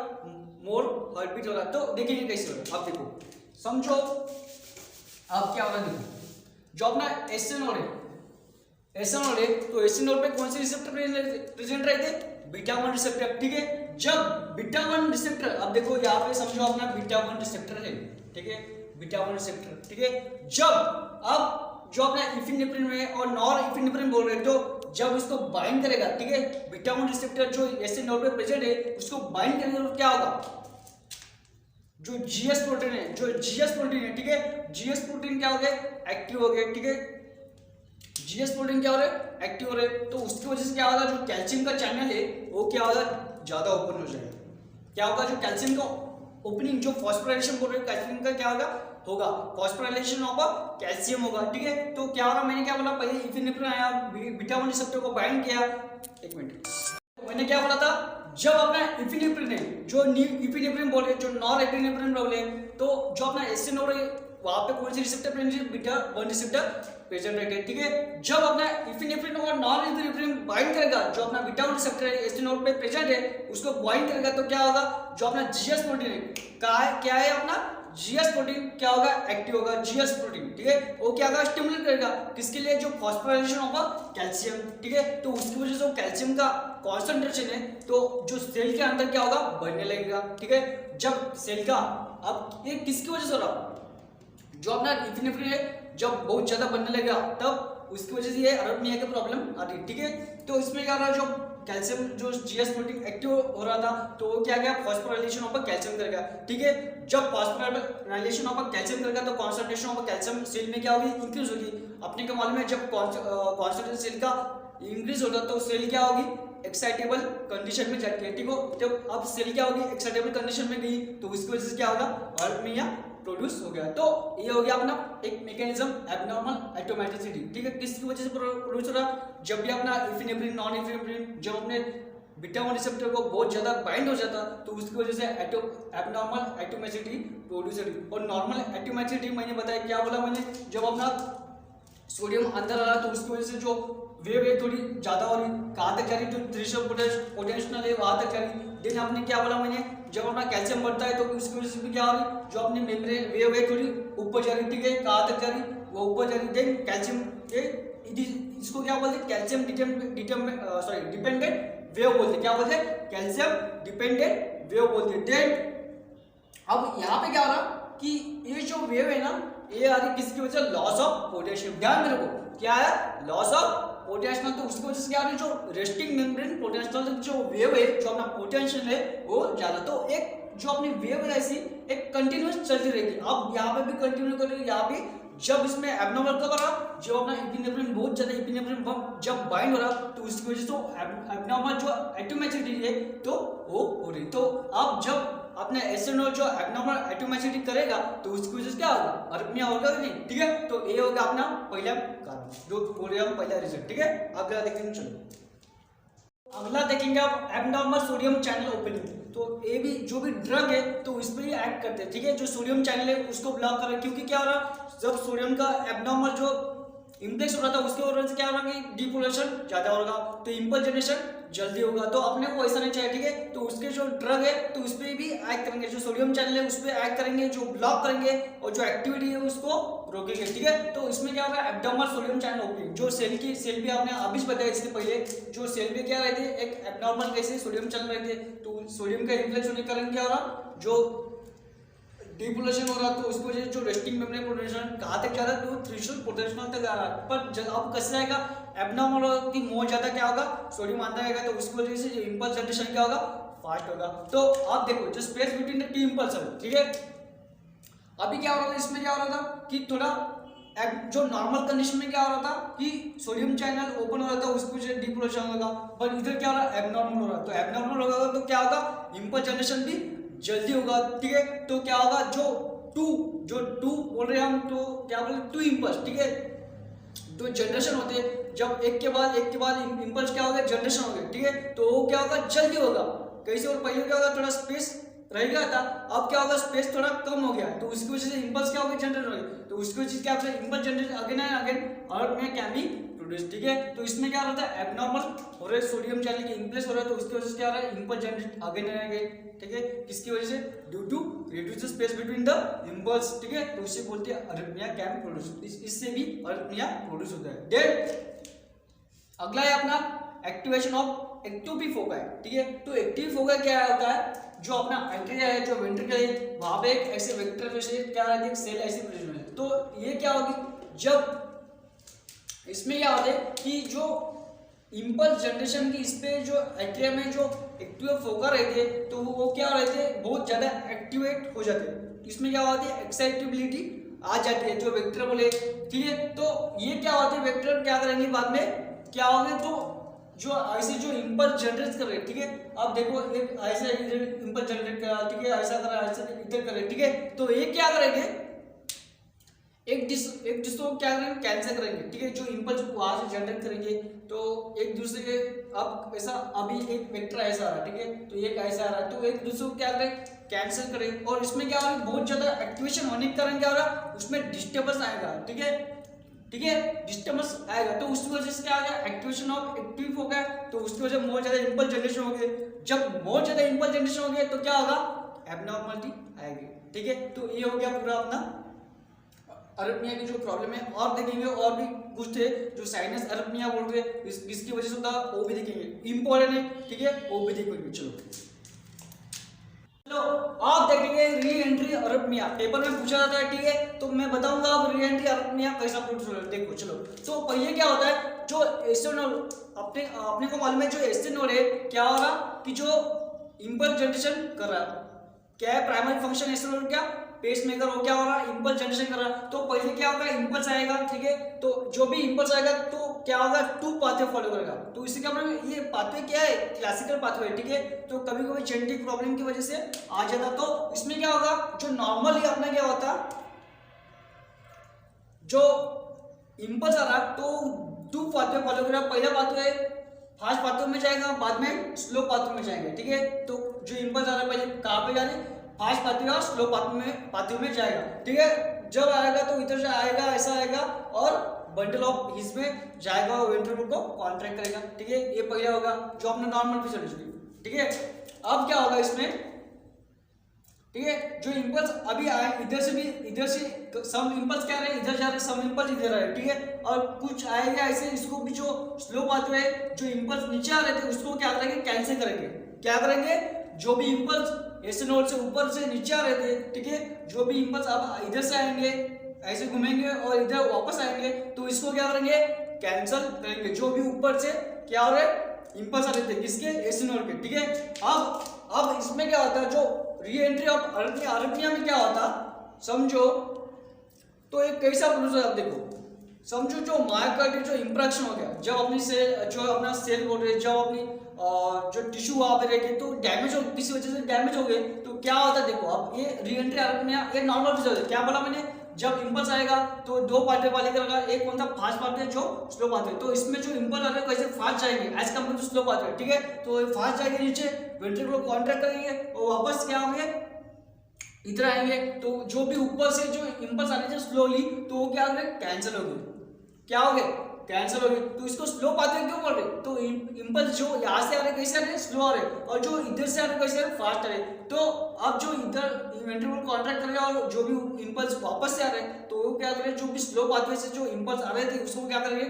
मोर हार्टबीट हो रहा। तो देखिए कैसे हो रहा, आप देखो समझो अब क्या हो रहा है, देखो जो अपना एस्टेनोल है, तो एस्टेनोल पे कौन से रिसेप्टर प्रेजेंट रहते हैं, बीटा 1 रिसेप्टर, ठीक है, जब बीटा 1 रिसेप्टर, अब देखो यहाँ पे समझो अपना बीटा 1 रिसेप्टर है, ठीक है, बीटा 1 रिसेप्टर, ठीक है, जब अब जो अपना इफिनेफ्रिन में और नॉर इफिनेफ्रिन बोल रहे हैं, तो जब इसको बाइंड करेगा, ठीक है, बीटा 1 रिसेप्टर जो एस्टेनोल पे प्रेजेंट है उसको बाइंड करेंगे तो क्या होगा, जो जीएस प्रोटीन है, ठीक है, जीएस प्रोटीन क्या हो गया, एक्टिव हो गया, ठीक है, जीएस प्रोटीन क्या हो रहा है, एक्टिव हो रहे हैं, तो उसकी वजह से क्या होगा, जो कैल्शियम का चैनल है वो क्या होगा, ज्यादा ओपन हो जाएगा, क्या होगा, जो कैल्शियम का ओपनिंग जो फॉस्फोराइलेशन बोल रहे हैं कैल्शियम का क्या होगा फॉस्फोराइलेशन ऑफ कैल्शियम होगा, ठीक है, तो क्या हो रहा, मैंने क्या बोला, पहले इफिनेफ्रिन आया, बीटा 1 रिसेप्टर को बाइंड किया, एक मिनट, मैंने क्या बोला था, जब अपना इफिनेफ्रिन है, जो इफिनेफ्रिन बोले, जो नॉन एपिनेफ्रिन बोले, तो जो अपना एस्टेनोल है वहां पे कौन सी रिसेप्टर प्रेजेंट है, बीटा 1 रिसेप्टर प्रेजेंट रहेगा, ठीक है, जब अपना इफिनेफ्रिन और नॉन इफिनेफ्रिन बाइंड करेगा, जो अपना बीटा 1 रिसेप्टर है एस्टेनोल पे प्रेजेंट है उसको बाइंड करेगा तो क्या होगा, जो अपना जीएस प्रोटीन है, क्या है अपना जीएस प्रोटीन क्या होगा, एक्टिव होगा, जीएस प्रोटीन, ठीक है, वो क्या होगा, स्टिमुलेट करेगा किसके लिए, जो फॉस्फोराइलेशन ऑफ कैल्शियम, ठीक है, तो उसकी वजह से कैल्शियम का कॉन्सेंट्रेशन है तो जो सेल के अंदर क्या होगा, बढ़ने लगेगा, ठीक है, जब सेल का, अब ये किसकी वजह से हो रहा, जो अपना इफिनेफ्रिन है जब बहुत ज्यादा बनने लगेगा तब उसकी वजह से ये अरेनिया की प्रॉब्लम आती है, ठीक है, तो इसमें क्या रहा, जो कैल्शियम जो जीएस प्रोटीन एक्टिव हो रहा था तो वो क्या गया, फॉस्फोराइलेशन ऑफ कैल्शियम करेगा, ठीक है, जब फॉस्फोराइलेशन ऑफ कैल्शियम करेगा तो कॉन्सेंट्रेशन ऑफ कैल्शियम सेल में क्या होगी, इंक्रीज होगी, अपने को मालूम है जब कॉन्सेंट्रेशन सेल का इंक्रीज होता तो सेल क्या होगी, एक्साइटेबल कंडीशन में जाती है, ठीक हो, तो अब सेल क्या होगी, एक्साइटेबल कंडीशन में गई तो उसकी वजह से क्या होगा, अरेनिया प्रोड्यूस हो गया। तो ये हो गया अपना एक मैकेनिज्म एबनॉर्मल एटोमेटिसिटी, ठीक है, किसकी वजह से प्रोड्यूस हो रहा, जब भी अपना इफिनेफ्रिन नॉन इफिनेफ्रिन जब अपने बीटा 1 रिसेप्टर को बहुत ज्यादा बाइंड हो जाता तो उसकी वजह से एबनॉर्मल एटोमेसिटी प्रोड्यूस होती, और नॉर्मल एटोमेसिटी मैंने बताया, क्या बोला मैंने, जब अपना सोडियम अंदर आ रहा तो उसकी वजह से जो वेव है थोड़ी ज्यादा हो रही, कहाँ तक जा रही, जो थ्रेशोल्ड पोटेंशियल है वहां तक जा रही, देन आपने क्या बोला मैंने, जब अपना कैल्शियम बढ़ता है तो उसकी वजह से भी क्या हो रही, जो अपनी मेम्ब्रेन वेव है थोड़ी ऊपर जा रही, ठीक है, कहाँ तक जा रही, वो ऊपर जा रही, देन कैल्शियम इसको क्या बोलते हैं, कैल्शियम डिपेंडेंट वेव बोलते हैं, क्या बोलते हैं, कैल्शियम डिपेंडेंट वेव बोलते हैं। देन अब यहाँ पे क्या हो रहा कि ये जो वेव है ना ये आ रही किसकी वजह से, लॉस ऑफ पोटेशियम, ध्यान में रखो क्या है, लॉस ऑफ पोटेंशियल, तो उसकी वजह से क्या है, जो रेस्टिंग मेम्ब्रेन पोटेंशियल जो वेव है जो अपना पोटेंशियल है वो ज्यादा, तो एक जो अपनी वेव है ऐसी एक कंटिन्यूअस चलती रहेगी, अब यहाँ पे भी कंटिन्यू करेगी, यहाँ पे जब इसमें एबनॉर्मल कब आ रहा, जो अपना इपिनेफ्रिन बहुत ज्यादा इपिनेफ्रिन जब बाइंड हो रहा तो उसकी वजह से एबनॉर्मल जो एटोमेसिटी है तो वो हो रही, तो अब जब अपने एस्टेनोल जो एबनॉर्मल एटोमेसिटी करेगा तो उसकी वजह से क्या होगा, अरेनिया होगा कि नहीं, ठीक है, तो ये होगा अपना पहला कारण जो बोल रहे हम पहला रिजल्ट, ठीक है, अगला देखेंगे, चलो अगला देखेंगे आप एबनॉर्मल सोडियम चैनल ओपनिंग, तो ये भी जो भी ड्रग है तो इस पर ही एक्ट करते हैं, ठीक है, जो सोडियम चैनल है उसको ब्लॉक कर रहा है, क्योंकि क्या हो रहा, जब सोडियम का एबनॉर्मल जो इम्प्लेक्स हो रहा था उसके वजह से क्या होगा कि डिपोलेशन ज्यादा होगा, तो इम्पल्स जनरेशन जल्दी होगा। तो अपने को ऐसा नहीं चाहिए, ठीक है। तो उसके जो ड्रग है तो उस पर भी एक्ट करेंगे, जो सोडियम चैनल है उस पर एक्ट करेंगे, जो ब्लॉक करेंगे और जो एक्टिविटी है उसको रोकेंगे, ठीक है। तो इसमें क्या होगा, एब्नॉर्मल सोडियम चैनल ओपनिंग, जो सेल भी आपने अभी बताया इसके पहले, जो सेल भी क्या रहते हैं एक एब्नॉर्मल कैसे सोडियम चैनल रहते हैं, तो सोडियम का इन्फ्लेक्स होने के कारण क्या हो रहा, जो डिपोलेशन हो रहा, तो उसकी वजह से जो रेस्टिंग मेमोरी पोटेंशियल कहाँ तक जा रहा है, तो थ्रेशोल्ड पोटेंशियल तक आ रहा है। पर अब कैसे आएगा, एब्नॉर्मल की मोर ज्यादा क्या होगा, सोडियम आता रहेगा, तो उसकी वजह से इम्पल्स जनरेशन क्या होगा, फास्ट होगा। तो आप देखो जो space between the two impulse, ठीक है। अभी क्या हो रहा था, इसमें क्या हो रहा था कि थोड़ा जो नॉर्मल कंडीशन में क्या हो रहा था कि सोडियम चैनल ओपन हो रहा था, उसकी वजह से डिपोलेशन होगा, पर इधर क्या हो रहा है, एब्नॉर्मल हो रहा है। तो एब्नॉर्मल होगा तो क्या होगा, इम्पल्स जनरेशन भी जल्दी होगा, ठीक है। तो क्या होगा, जो टू बोल रहे हैं हम, तो क्या बोले टू इम्पल्स, ठीक है। तो जनरेशन होते हैं, जब एक के बाद इम्पल्स क्या होगा, जनरेशन हो गया, ठीक है। तो वो क्या होगा, जल्दी होगा कैसे, और पहले क्या होगा, थोड़ा स्पेस रह गया था, अब क्या होगा, स्पेस थोड़ा कम हो गया, तो उसकी वजह से इम्पल्स क्या होगा, जनरेट हो गया, तो उसकी वजह से क्या होगा, impulse generate again and again अर्थ में कैन बी प्रोड्यूस, ठीक है। तो इसमें क्या होता है, एब्नॉर्मल हो रहा है, सोडियम चैनल की इम्प्लेस हो रहा है, तो उसकी वजह से क्या हो रहा है, impulse generate again and again, ठीक है। किसकी वजह से, due to reduce space between the impulse, ठीक है। तो उसे बोलते हैं अरिथमिया कैन प्रोड्यूस, इससे भी अरिथमिया प्रोड्यूस होता है। देन अगला है अपना एक्टिवेशन ऑफ एक्टिव फोका, ठीक है। तो एक्टिव फोका क्या होता है, जो अपना एंट्रिया है, जो वेंट्रिकल है, वहां पे एक ऐसे वेक्टर जैसे क्या रहती है, सेल ऐसी प्रोड्यूस होती है। तो ये क्या होगी, जब इसमें क्या होता है कि जो इम्पल्स जनरेशन की इस पे जो एट्रिया में जो एक्टिव फोका रहते हैं, तो वो क्या रहते हैं, बहुत ज्यादा एक्टिवेट हो जाते हैं। इसमें क्या होती है, एक्साइटेबिलिटी आ जाती है, जो वेक्टर बोले, ठीक है। तो ये क्या होते हैं, वेक्टर क्या करेंगे बाद में क्या होंगे, तो जो ऐसे जो इम्पल्स जनरेट कर रहे हैं, ठीक है। अब देखो एक ऐसा इम्पल्स जनरेट करा, ठीक है, ऐसा करा, ऐसा इधर करे, ठीक है। तो ये क्या करेंगे, एक दूसरे को क्या करेंगे, कैंसिल करेंगे, ठीक है। जो इम्पल्स वहां से जनरेट करेंगे, तो एक दूसरे के, अब ऐसा अभी एक वेक्टर ऐसा आ रहा है, ठीक है, तो एक ऐसा आ रहा है, तो एक दूसरे को क्या करें, कैंसिल करें, और इसमें क्या होगा, बहुत ज्यादा एक्टिवेशन होने के कारण क्या हो रहा है, उसमें डिस्टर्बेंस आएगा, ठीक है, ठीक है, डिस्टर्बेंस आएगा। तो उसकी वजह से क्या आ गया, एक्टिवेशन ऑफ एक्टिव हो गया, तो उसकी वजह से बहुत ज्यादा इम्पल्स जनरेशन हो गए। जब बहुत ज्यादा इम्पल्स जनरेशन हो गए तो क्या होगा, एब्नॉर्मलिटी आएगी, ठीक है। तो ये हो गया पूरा अपना अरिथमिया की जो प्रॉब्लम है। और देखेंगे और भी कुछ थे जो साइनस अरिथमिया बोल रहे हैं, इसकी वजह से होता है, वो भी देखेंगे, इंपॉर्टेंट है, ठीक है, वो भी देखेंगे। चलो आप देखेंगे री एंट्री अरिथमिया, पेपर में पूछा जाता है, ठीक है। तो मैं बताऊंगा अब री एंट्री अरिथमिया कैसा प्रोड्यूस होता है, देखो। चलो तो पहले क्या होता है, जो एस्टेनोल, अपने को मालूम है, जो एस्टेनोल है क्या हो रहा कि जो इम्पल्स जनरेशन कर रहा है, क्या है प्राइमरी फंक्शन एस्टेनोल, क्या पेस मेकर हो, क्या हो रहा है, इम्पल्स जनरेशन कर रहा है। तो पहले क्या होगा, इम्पल्स आएगा, ठीक है। तो जो भी इम्पल्स आएगा तो क्या होगा, टू पाथवे फॉलो करेगा। तो इसी का मतलब ये पाथवे क्या है, क्लासिकल पाथवे, ठीक है। तो कभी कभी जेनेटिक प्रॉब्लम की वजह से आ जाता, तो इसमें क्या होगा, जो नॉर्मली अपना क्या होता, जो इम्पल्स आ रहा तो टू पाथवे फॉलो करेगा। पहला पाथवे फास्ट पाथवे में जाएगा, बाद में स्लो पाथवे में जाएंगे, ठीक है। तो जो इम्पल्स आ रहा है पहले कहाँ पे जा रहे, फास्ट पाथवे और स्लो पाथवे में जाएगा, ठीक है। जब आएगा तो इधर से आएगा, ऐसा आएगा, और बंडल ऑफ हिज में जाएगा, वेंट्रिकल को कॉन्ट्रैक्ट करेगा, ठीक है। ये पहला होगा जो अपना नॉर्मल फिजियोलॉजी, ठीक है। अब क्या होगा इसमें, ठीक है, जो इम्पल्स अभी आए इधर से भी, इधर से सम इम्पल्स क्या रहे, इधर जा रहे, सम इम्पल्स इधर आ रहे, ठीक है। और कुछ आएगा ऐसे, इसको भी जो स्लो पाथवे है, जो इम्पल्स नीचे आ रहे थे उसको क्या करेंगे, कैंसिल करेंगे। क्या करेंगे, जो भी इम्पल्स ऐसे नोड से ऊपर से नीचे आ रहे थे, ठीक है, जो भी इम्पल्स अब इधर से आएंगे, ऐसे घूमेंगे और इधर वापस आएंगे, तो इसको क्या करेंगे, कैंसिल करेंगे। जो भी ऊपर से क्या हो रहे इम्पल्स आ रहे थे, किसके, ऐसे नोड के, ठीक है। अब इसमें क्या होता है, जो री एंट्री ऑफ अरिथमिया में क्या होता, समझो तो एक कैसा प्रोसेस है, आप देखो, समझो जो मायोकार्डियल जो इंप्रेक्शन हो गया, जब अपनी सेल, जो अपना सेल बोल रहे, जब अपनी जो टिश्यू वहां पे रह तो डैमेज हो, किसी वजह से डैमेज हो गए, तो क्या होता है, देखो अब ये री एंट्री अरिथमिया, ये नॉर्मल फिजियोलॉजी है। क्या बोला मैंने, जब इम्पल्स आएगा तो दो पाथवे वाले करेगा, एक कौन सा, फास्ट पाथवे, जो स्लो पाथवे। तो इसमें जो इम्पल्स आ रहे हैं कैसे फास्ट जाएंगे as compare to slow pathway, ठीक है। तो फास्ट जाएंगे नीचे, वेंट्रिकल को कॉन्ट्रैक्ट करेंगे और वापस क्या होंगे, इधर आएंगे। तो जो भी ऊपर से जो इम्पल्स आ रहे थे स्लोली, तो वो क्या हो गए, कैंसिल हो गए, क्या हो गए, कैंसिल हो गए। तो इसको स्लो पाथवे क्यों बोल रहे, तो इंपल्स जो यहाँ से आ रहे कैसे आ रहे, स्लो आ रहे, और जो इधर से आ रहे कैसे आ रहे, फास्ट आ रहे। तो अब जो इधर वेंट्रिकल कॉन्ट्रैक्ट कर रहे हैं और जो भी इंपल्स वापस से आ रहे हैं, तो वो क्या करें, जो भी स्लो पाथवे से जो इंपल्स आ रहे थे उसको क्या करेंगे,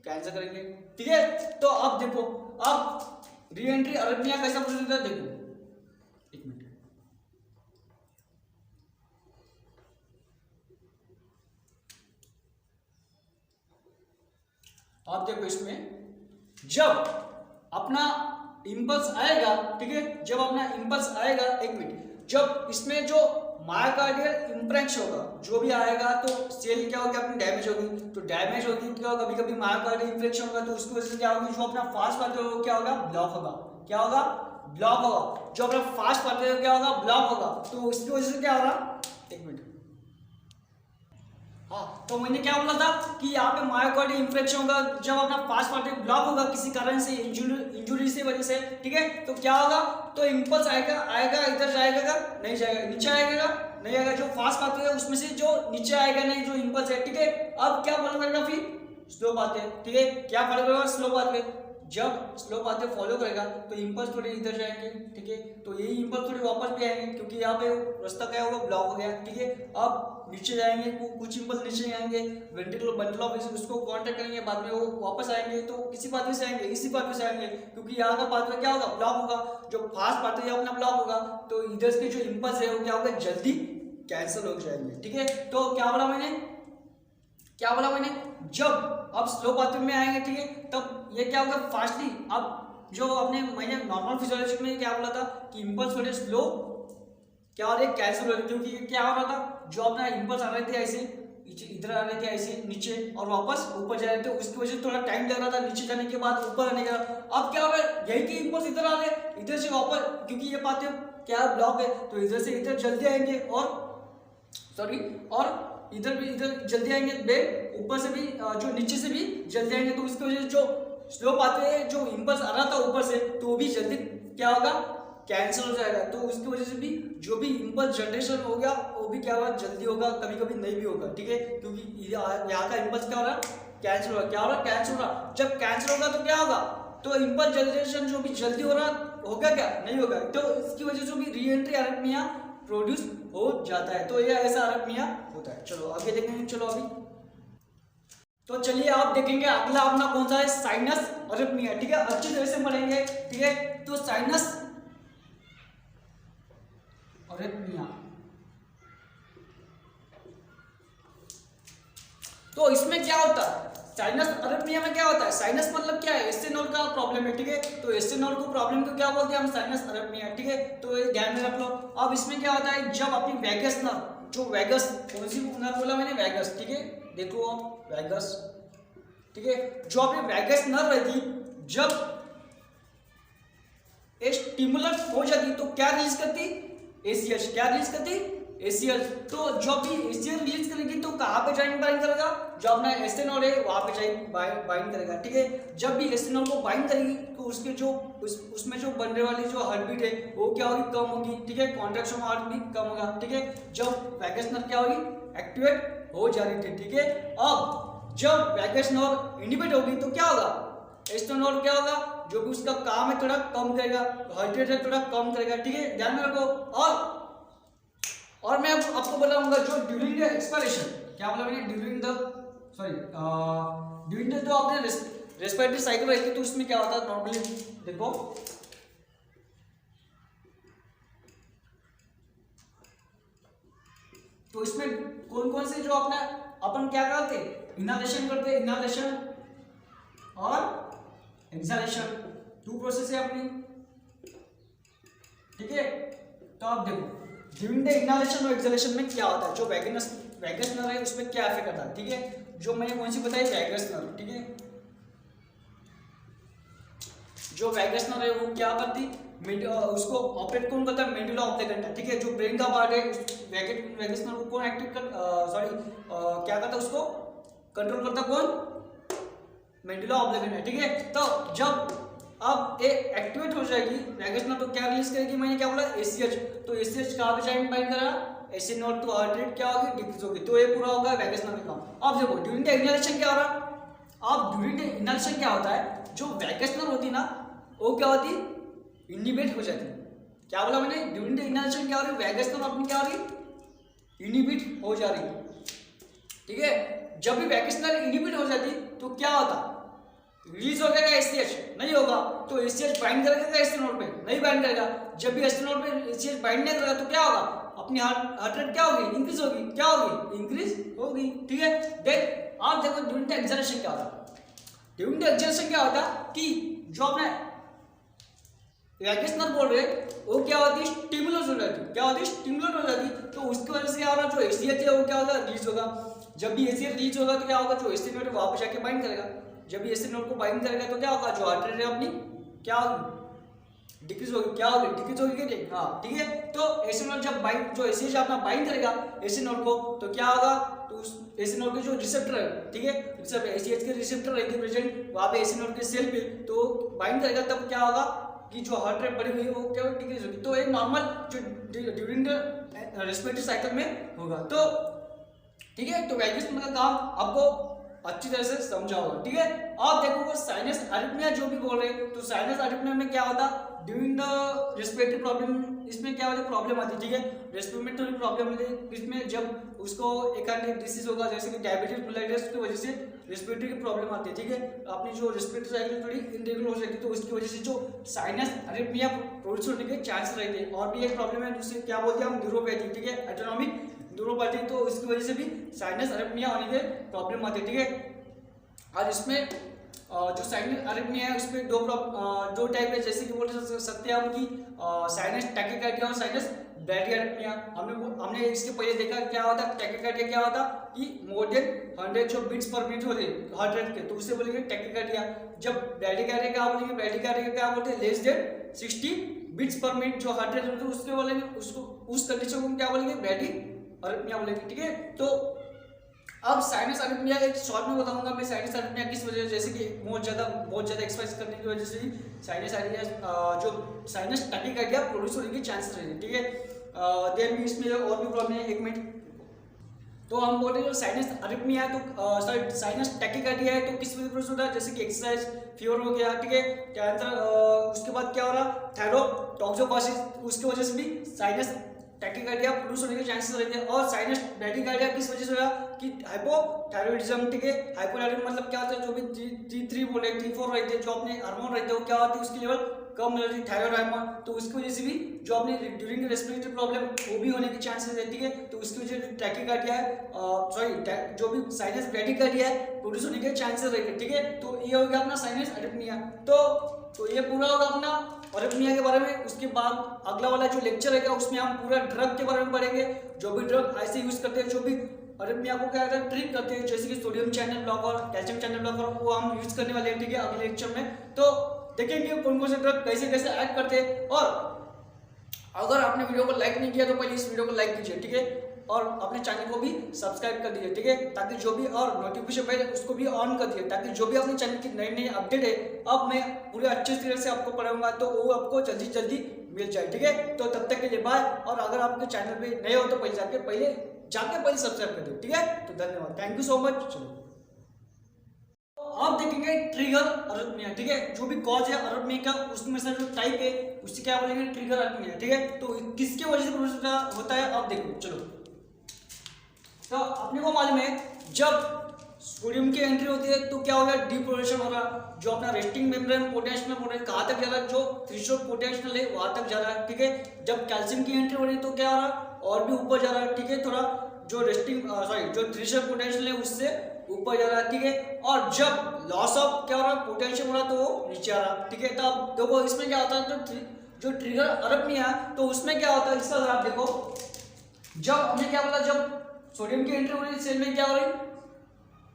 कैंसिल करेंगे। ठीक है, तो अब देखो, अब री एंट्री अरिथमिया कैसा प्रोसीजर है, देखो एक मिनट। आप देखो इसमें जब अपना इंपल्स आएगा, ठीक है, जब अपना इंपल्स आएगा, एक मिनट, जब इसमें जो मायोकार्डियल इंफ्रेक्शन होगा जो भी आएगा, तो सेल क्या होगा, अपनी डैमेज होगी। तो डैमेज होगी तो क्या होगा, कभी कभी मायोकार्डियल इंफ्रेक्शन होगा, तो उसकी वजह से क्या होगी, जो अपना फास्ट पाथवे होगा क्या होगा, ब्लॉक होगा। क्या होगा, ब्लॉक होगा। जो अपना फास्ट पाथवे क्या होगा, ब्लॉक होगा। तो इसकी वजह से क्या होगा, एक मिनट, हाँ, तो मैंने क्या बोला था कि यहाँ पे मायोकार्डियल इंफ्रेक्शन होगा जब अपना फास्ट पाथवे ब्लॉक होगा किसी कारण से, इंजुरी से वजह से। ठीक है, तो क्या होगा, तो इंपल्स आएगा इधर जाएगा, नहीं जाएगा, नीचे आएगा, नहीं आएगा। जो फास्ट पाथवे है उसमें से जो नीचे आएगा नहीं, जो इंपल्स है। ठीक है, अब क्या फॉलो करेगा, फिर स्लो पाथवे। ठीक है, क्या फॉलो करेगा, स्लो पाथवे। जब स्लो पाथवे फॉलो करेगा तो इंपल्स थोड़े इधर जाएंगे। ठीक है, तो यही इंपल्स थोड़े वापस भी आएंगे क्योंकि यहाँ पे रास्ता क्या होगा, ब्लॉक हो गया। ठीक है, अब नीचे जाएंगे, कुछ इंपल्स नीचे आएंगे, वेंट्रिकुलर बंडल ऑफ उसको कांटेक्ट करेंगे, बाद में वो वापस आएंगे। तो किसी पाथवे से आएंगे, इसी पाथवे से आएंगे, क्योंकि यहाँ का पाथवे क्या होगा, ब्लॉक होगा। जो फास्ट पाथवे अपना ब्लॉक होगा, तो इधर के जो इंपल्स है वो क्या होगा, जल्दी कैंसिल हो जाएंगे। ठीक है, तो क्या बोला मैंने, जब अब स्लो पाथवे में आएंगे, ठीक है, तब ये क्या होगा, फास्टली। अब जो अपने मैंने नॉर्मल फिजियोलॉजी में क्या बोला था कि इंपल्स थोड़े स्लो क्या हो रहे, कैंसिल हो रहे, क्योंकि क्या हो रहा था, जो अपना इंपल्स आ रहे थे ऐसे इधर आ रहे थे ऐसे नीचे और वापस ऊपर जा रहे थे, उसकी वजह से थोड़ा टाइम लग रहा था नीचे जाने के बाद ऊपर आने का। अब क्या हो रहा है, यही कि इंपल्स इधर आ रहे, इधर से वापस, क्योंकि ये पाथवे क्या ब्लॉक है, तो इधर से इधर जल्दी आएंगे, और इधर भी इधर जल्दी आएंगे, बेड ऊपर से भी जो नीचे से भी जल्दी आएंगे। तो इसकी वजह से जो स्लो पाथवे जो इंपल्स आ रहा था ऊपर से, तो वो भी जल्दी क्या होगा, कैंसिल हो जाएगा। तो उसकी वजह से भी जो भी इंपल्स जनरेशन हो गया वो भी क्या होगा, जल्दी होगा, कभी कभी नहीं भी होगा। ठीक है, क्योंकि यहाँ का इंपल्स क्या हो रहा है, कैंसिल हो रहा, क्या हो रहा, कैंसिल हो रहा। जब कैंसिल होगा तो क्या होगा, तो इंपल्स जनरेशन जो भी जल्दी हो रहा होगा, क्या नहीं होगा। तो इसकी वजह से भी री एंट्री अरिथमिया प्रोड्यूस हो जाता है। तो ये ऐसा अरिथमिया होता है। चलो आगे देखेंगे। चलो अभी तो चलिए आप देखेंगे अगला अपना कौन सा है, साइनस अरिथमिया। ठीक है, अच्छी तरह से पढ़ेंगे। ठीक है, तो साइनस अरिथमिया, तो इसमें क्या होता है, साइनस अरिथमिया में क्या होता है, साइनस मतलब क्या है, एसए नोड का प्रॉब्लम है। ठीक है, तो एसए नोड को प्रॉब्लम को क्या बोलते हैं हम, साइनस अरिथमिया। ठीक है, तो ये ध्यान में रख लो। अब इसमें क्या होता है, जब अपनी वैगस नर्व, जो वैगस, कौन सी नर्व बोला मैंने, वैगस। ठीक है, देखो आप वैगस। ठीक है, जो अपनी वैगस नर्व रहती, जब स्टिमुलस हो जाती तो क्या रिलीज करती, एसीएच। क्या रिलीज करती, एसीएच। तो जब भी एसीएच रिलीज करेगी तो कहाँ पे जॉइंट बाइंड करेगा, जो अपना एसए नोड है वहां पे जॉइंट बाइंड करेगा। ठीक है, जब भी एसए नोड को बाइंड करेगी तो उसके जो उसमें जो बनने वाली जो हार्टबीट है वो क्या होगी, कम होगी। ठीक है, कॉन्ट्रैक्शन हार्टबीट कम होगा। ठीक है, जब वैगस नर्व क्या होगी, एक्टिवेट हो जा रही थी। ठीक है, अब जब वैगस नर्व इनहिबिट होगी तो क्या होगा, एसए नोड क्या होगा, जो भी उसका काम है थोड़ा कम करेगा, हार्ट रेट थोड़ा कम करेगा। ठीक है, ध्यान में रखो। और मैं आपको बताऊंगा जो ड्यूरिंग द एक्सपायरेशन, क्या बोला मैंने, ड्यूरिंग द जो आपने रेस्पिरेटरी साइकिल रहती है तो उसमें क्या होता है नॉर्मली, देखो तो इसमें कौन कौन से जो अपना अपन क्या करते, इनहालेशन करते, इनहालेशन और एक्सहालेशन, 2 प्रोसेस है अपनी। ठीक है, तो आप देखो ड्यूरिंग द इनहालेशन और एक्सहालेशन में क्या होता है, जो वैगस नर्व है उसमें क्या इफेक्ट आता है। ठीक है, जो मैंने कौन सी बताई, वैगस नर्व। ठीक है, जो वैगस नर्व है वो क्या करती, उसको ऑपरेट कौन करता है, मेडुला ऑब्लिगेंटा। ठीक है, जो ब्रेन का पार्ट है वैगस नर्व को कौन एक्टिव कर, क्या करता है, उसको कंट्रोल करता कौन, मेडुला ऑब्लिगेंटा। ठीक है, तो जब अब ये एक्टिवेट हो जाएगी वैगस नर्व तो क्या रिलीज करेगी, मैंने क्या बोला, एसीएच। तो एसीएच कहाँ पे जॉइंट बाइंड करेगा, एसी नॉट तो हार्ट रेट क्या होगी, डिक्रीज होगी। तो ये पूरा होगा वैगस नर्व का काम। अब देखो ड्यूरिंग द इनहेलेशन क्या हो रहा, अब ड्यूरिंग द इनहेलेशन क्या होता है, जो वैगस नर्व होती है ना वो क्या होती है, इनहिबिट हो जाती है। क्या बोला मैंने, ड्यूरिंग द इनहेलेशन क्या हो रही है, वैगस नर्व अपनी क्या हो रही है, इनहिबिट हो जा रही है। ठीक है, जब भी वैगस नर्व इनहिबिट हो जाती तो क्या होता, रिलीज हो जाएगा एसीएच, नहीं होगा तो एसीएच बाइंड करेगा एसी नोड पे, नहीं बाइंड करेगा। जब भी एसी नोड पे एसीएच बाइंड नहीं करेगा तो क्या होगा, अपनी हार्ट रेट क्या होगी, इंक्रीज होगी, क्या होगी, इंक्रीज होगी। ठीक है, देन आप देखो ड्यूरिंग द एक्सलेशन क्या होता, ड्यूरिंग द एक्सलेशन क्या होता कि जो अपने वैगस नर्व बोल रहे वो क्या होती है, स्टिमुलस हो जाती है। क्या होती है, स्टिमुलस हो जाती है। तो उसकी वजह से क्या हो रहा, जो एसीएच है वो क्या होगा, रिलीज होगा। जब भी एसीएच रिलीज होगा तो क्या होगा, जो एसी नोड है वहां पे जाके बाइंड करेगा। जब भी एसी नोड को बाइंड करेगा तो क्या होगा, जो हार्ट रेट है अपनी क्या होगी, डिक्रीज होगी। क्या होगी, डिक्रीज होगी कि हाँ, ठीक है। तो एसी नोड जब बाइंड, जो एसीएच अपना बाइंड करेगा एसी नोड को तो क्या होगा, तो उस एसी नोड के जो रिसेप्टर है, ठीक है, रिसेप्टर एसीएच के रिसेप्टर रहेंगे प्रेजेंट वहां पे एसी नोड के सेल पे, तो बाइंड करेगा तब क्या होगा कि जो हार्ट रेट बढ़ी हुई है वो क्या डिक्रीज होगी। तो एक नॉर्मल जो ड्यूरिंग द रेस्पिरेटरी साइकिल में होगा। तो ठीक है, तो वैगस नर्व का काम आपको अच्छी तरह से समझा होगा। ठीक है, आप देखोगे साइनस अरिथमिया जो भी बोल रहे हैं, तो साइनस अरिथमिया में क्या होता, ड्यूरिंग द रेस्पिरेटरी प्रॉब्लम, इसमें क्या होती प्रॉब्लम आती है। ठीक है, रेस्पिरेटरी प्रॉब्लम होती है, इसमें जब उसको एक अन्य डिसीज होगा जैसे कि डायबिटीज मेलिटस की वजह से रेस्पिरेटरी की प्रॉब्लम आती है। ठीक है, अपनी जो रेस्पिरेटरी साइकिल थोड़ी इनरेगुलर हो जाती है, तो उसकी वजह से जो साइनस अरिथमिया प्रोड्यूस होने के चांसेस रहते हैं। और भी एक प्रॉब्लम है जिसे क्या बोलते हैं हम, न्यूरोपैथी। ठीक है, ऑटोनॉमिक न्यूरोपैथी, तो इसकी वजह से भी साइनस अरिथमिया होने के प्रॉब्लम आती है। ठीक है, और इसमें जो साइनस अरिथमिया है उसमें दो टाइप है, जैसे कि बोल सकते हैं हम कि साइनस टैकीकार्डिया और साइनस ब्रैडीकार्डिया। हमने इसके पहले देखा क्या होता है, टैकीकार्डिया क्या होता कि मोर देन 100 जो बीट्स पर मिनट होते हैं हार्ट रेट के, तो उसे बोलेंगे टैकीकार्डिया। जब ब्रैडीकार्डिया क्या बोलेंगे, ब्रैडीकार्डिया क्या बोलते हैं, less than 60 beats per minute जो हार्ट रेट होते हैं उसके बोलेंगे, उसको उस कंडीशन को क्या बोलेंगे, ब्रैडी अरिथमिया बोलेंगे। ठीक है, तो अब साइनस अरिथमिया एक शॉर्ट में बताऊंगा मैं, साइनस अरिथमिया किस वजह से, जैसे कि बहुत ज्यादा एक्सरसाइज करने की वजह से साइनस अरिथमिया जो साइनस टैकीकार्डिया प्रोड्यूस होने के चांसेस रहते हैं। ठीक है, देन भी इसमें और भी प्रॉब्लम है, एक मिनट। तो हम बोल रहे हैं जो साइनस अरिथमिया है तो सॉरी साइनस टैकीकार्डिया है तो किस वजह से प्रोड्यूस होता है, जैसे कि एक्सरसाइज, फीवर हो गया। ठीक है, कैंसर, उसके बाद क्या हो रहा, थायरोटॉक्सिकोसिस, उसकी वजह से भी साइनस टैकीकार्डिया प्रोड्यूस होने के चांसेस रहते हैं। और साइनस ब्रैडीकार्डिया किस वजह से हो रहा कि हाइपोथायरॉइडिज्म। ठीक है, हाइपोथायरॉइडिज्म मतलब क्या होता है, जो भी T3 बोले T4 रहते हैं, जो अपने हार्मोन रहते हैं वो क्या होती है, उसकी लेवल कम रहती है, थायराइड हार्मोन, तो उसकी वजह से भी जो अपने ड्यूरिंग रेस्पिरेटरी प्रॉब्लम वो भी होने के चांसेस रहती है। तो उसकी वजह से टैकीकार्डिया है, सॉरी जो भी साइनस ब्रैडीकार्डिया है प्रोड्यूस होने के चांसेस रहते हैं। ठीक है, तो ये हो गया अपना साइनस अरिथमिया। तो ये पूरा होगा अपना अरिथमिया के बारे में। उसके बाद अगला वाला जो लेक्चर रहेगा उसमें हम पूरा ड्रग के बारे में पढ़ेंगे, जो भी ड्रग ऐसे यूज करते हैं, जो भी अरिथमिया को क्या है ट्रीट करते हैं, जैसे कि sodium channel blocker, calcium channel blocker, वो हम यूज करने वाले हैं। ठीक है, अगले लेक्चर में तो देखेंगे कौन कौन से ड्रग कैसे कैसे एक्ट करते हैं। और अगर आपने वीडियो को लाइक नहीं किया तो पहले इस वीडियो को लाइक कीजिए। ठीक है, और अपने चैनल को भी सब्सक्राइब कर दीजिए। ठीक है, ताकि जो भी और नोटिफिकेशन बेल उसको भी ऑन कर दिए, ताकि जो भी अपने चैनल की नई नई अपडेट है अब मैं पूरे अच्छे तरह से आपको पढ़ाऊंगा तो वो आपको जल्दी जल्दी मिल जाए। ठीक है, तो तब तक के लिए बाय। और अगर आपके चैनल पे नए हो तो पहले जाके सब्सक्राइब कर दो। ठीक है, तो धन्यवाद, थैंक यू सो मच। चलो आप देखेंगे ट्रिगर अरिथमिया। ठीक है, जो भी कॉज है अरिथमिया का उसमें से जो टाइप है उससे क्या बोलेंगे, ट्रिगर अरिथमिया। ठीक है, तो किसके वजह से होता है आप देखो। चलो, तो अपने को मालूम है जब सोडियम की एंट्री होती है तो क्या हो गया, डिपोटेंशिएशन हो रहा, जो अपना रेस्टिंग मेम्ब्रेन पोटेंशियल कहाँ तक जा रहा है, जो थ्रेशोल्ड पोटेंशियल है वहां तक जा रहा है। ठीक है, जब कैल्शियम की एंट्री हो रही है तो क्या हो रहा, और भी ऊपर जा रहा है। ठीक है, थोड़ा जो जो थ्रेशोल्ड पोटेंशियल है उससे ऊपर जा रहा है। ठीक है, और जब लॉस ऑफ क्या हो रहा है, पोटेंशियल हो रहा तो वो नीचे आ रहा। ठीक है, तो अब देखो इसमें क्या होता है, जो ट्रिगर अरिथमिया है तो उसमें क्या होता है, इसका अगर आप देखो, जब हमने क्या बोला, जब सोडियम की एंट्री हो रही है सेल में क्या हो रही,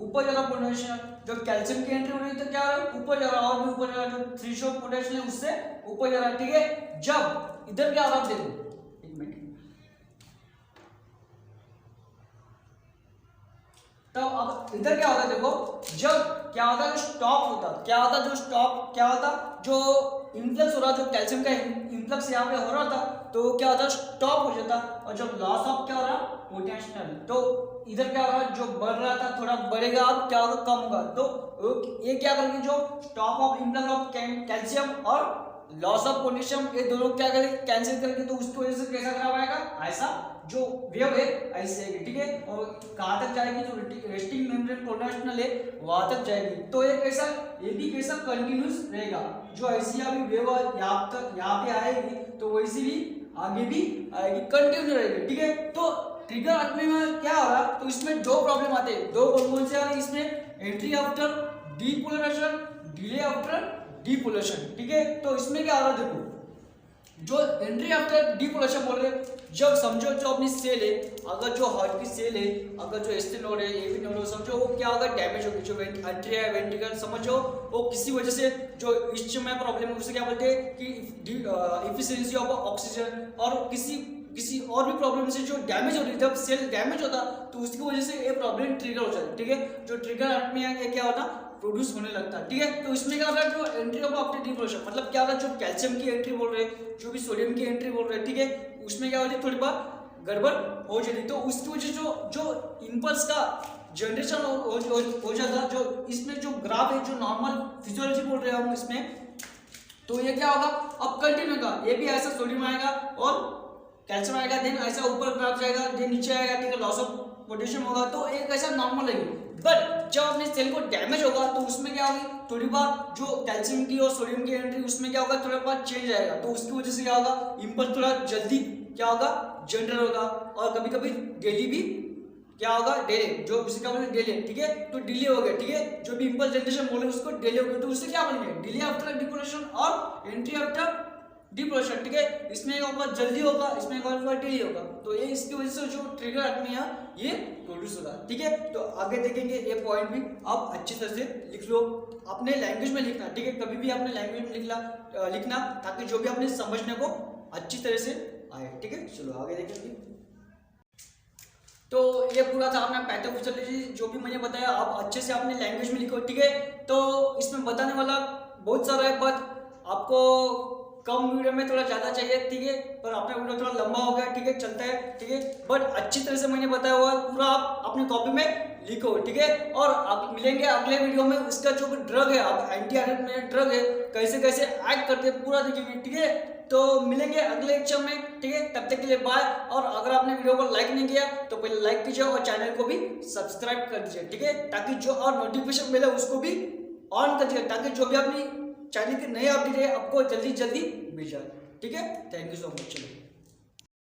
ऊपर जा रहा पोटेंशियल। जब कैल्शियम की एंट्री हो रही है तो क्या हो रहा है, ऊपर जा रहा, और भी ऊपर जा रहा, जो थ्रेशोल्ड पोटेंशियल है उससे ऊपर जा रहा। ठीक है, जब इधर क्या हो रहा देखो, एक मिनट, तो अब इधर क्या होता है देखो, जब क्या होता है, स्टॉप होता, क्या होता, जो स्टॉप क्या होता, जो इन्फ्लक्स हो रहा, जो कैल्शियम का इन्फ्लक्स यहाँ पे हो रहा था तो क्या होता, स्टॉप हो जाता। और जब लॉस ऑफ क्या हो रहा, पोटेंशियल, तो इधर क्या होगा, जो बढ़ रहा था थोड़ा बढ़ेगा, अब क्या होगा, कम होगा। तो ये क्या करेंगे, जो stop of impulse of calcium और लॉस ऑफ पोटेशियम, ये दोनों क्या करेंगे, कैंसिल करेंगे। तो उसकी वजह से कैसा खराब आएगा, ऐसा जो वेव है ऐसे आएगी, ठीक है। और कहाँ तक जाएगी, जो रेस्टिंग मेम्ब्रेन पोटेंशियल है वहां तक जाएगी। तो ये कैसा, ये भी कैसा कंटिन्यूस रहेगा। जो ऐसी अभी वेव यहाँ पे आएगी तो वैसी भी आगे भी आएगी, कंटिन्यू रहेगी, ठीक है। तो ट्रिगर आर्टमी में क्या हो रहा, तो इसमें दो प्रॉब्लम आते हैं, दो कौन से आ रहे हैं इसमें, entry after depolarisation, delay after depolarisation, ठीक है। तो इसमें क्या आ रहा है, देखो जो एंट्री आफ्टर डीपोलराइजेशन बोल रहे हैं, जब समझो जो अपनी सेल है, अगर जो हार्ट की सेल है, अगर जो एस्टिन नोड है, एवी नोड है, समझो वो क्या होगा, डैमेज होगी। जो एंट्री है वेंट्रिकल, समझो वो किसी वजह से जो इस में प्रॉब्लम है, उसे क्या बोलते हैं कि इफिशिएंसी ऑफ ऑक्सीजन, और किसी और भी प्रॉब्लम से जो डैमेज होती है, जब सेल डैमेज होता तो उसकी वजह से ये प्रॉब्लम ट्रिगर हो जाती है, ठीक है। जो ट्रिगर आर्टमी है क्या होता, प्रोड्यूस होने लगता है, ठीक है। तो इसमें क्या होता है, जो एंट्री ऑफ आफ्टर डीपोलराइजेशन, मतलब क्या होता है, जो कैल्शियम की एंट्री बोल रहे हैं, जो भी सोडियम की एंट्री बोल रहे हैं, ठीक है, उसमें क्या होती है, थोड़ी बात गड़बड़ हो जाती। तो उसकी वजह से जो इम्पल्स का जनरेशन हो जाता, जो इसमें जो ग्राफ है, जो नॉर्मल फिजियोलॉजी बोल रहे हैं हम इसमें, तो ये क्या होगा, अब कंटिन्यू होगा, ये भी ऐसा सोडियम आएगा और कैल्शियम आएगा, देन ऐसा ऊपर ग्राफ जाएगा, देन नीचे आएगा, ठीक है, लॉस ऑफ पोटेशियम होगा। तो एक ऐसा नॉर्मल है। बट जब अपने सेल को डैमेज होगा तो उसमें क्या होगी, थोड़ी बार जो कैल्शियम की और सोडियम की एंट्री, उसमें क्या होगा, थोड़ा बार चेंज आएगा। तो उसकी वजह से क्या होगा, इम्पल्स थोड़ा जल्दी क्या होगा, जनरेट होगा। और कभी कभी डेली भी क्या होगा, डिले, जो उसे क्या बोलेंगे, डिले, ठीक है। तो डिले हो गया, ठीक है, जो भी इम्पल्स जनरेशन बोले उसको डिले हो गया, तो उससे क्या बोलेंगे, डिले आफ्टर डीपोलराइजेशन और एंट्री आफ्टर डीपोलराइजेशन, ठीक है। इसमें होगा जल्दी होगा, इसमें होगा डिले होगा। तो ये इसकी वजह से जो ट्रिगर आर्टमी है ये प्रोड्यूस होगा, ठीक है। तो आगे देखेंगे, ये पॉइंट भी आप अच्छी तरह से लिख लो, अपने लैंग्वेज में लिखना, ठीक है। कभी भी अपने लैंग्वेज में लिखना ताकि जो भी अपने समझने को अच्छी तरह से आए, ठीक है। चलो आगे देखेंगे। तो ये पूरा था अपना पैथोफिजियोलॉजी, जो भी मैंने बताया आप अच्छे से अपने लैंग्वेज में लिखो, ठीक है। तो इसमें बताने वाला बहुत सारा है, बट आपको कम वीडियो में थोड़ा ज़्यादा चाहिए, ठीक है। पर अपना वीडियो थोड़ा लंबा हो गया, ठीक है, चलता है, ठीक है। बट अच्छी तरह से मैंने बताया हुआ है, पूरा आप अपनी कॉपी में लिखो, ठीक है। और आप मिलेंगे अगले वीडियो में, इसका जो ड्रग है, आप एंटी में ड्रग है, कैसे कैसे एक्ट करते हैं पूरा देखेंगे, ठीक है। तो मिलेंगे अगले लेक्चर में, ठीक है। तब तक के लिए बाय। और अगर आपने वीडियो को लाइक नहीं किया तो पहले लाइक कीजिए और चैनल को भी सब्सक्राइब कर दीजिए, ठीक है, ताकि जो और नोटिफिकेशन मिले उसको भी ऑन कर दीजिए, ताकि जो भी अपनी चैनल के नए अपडेट है आपको जल्दी मिल जाए, ठीक है। Thank you so much.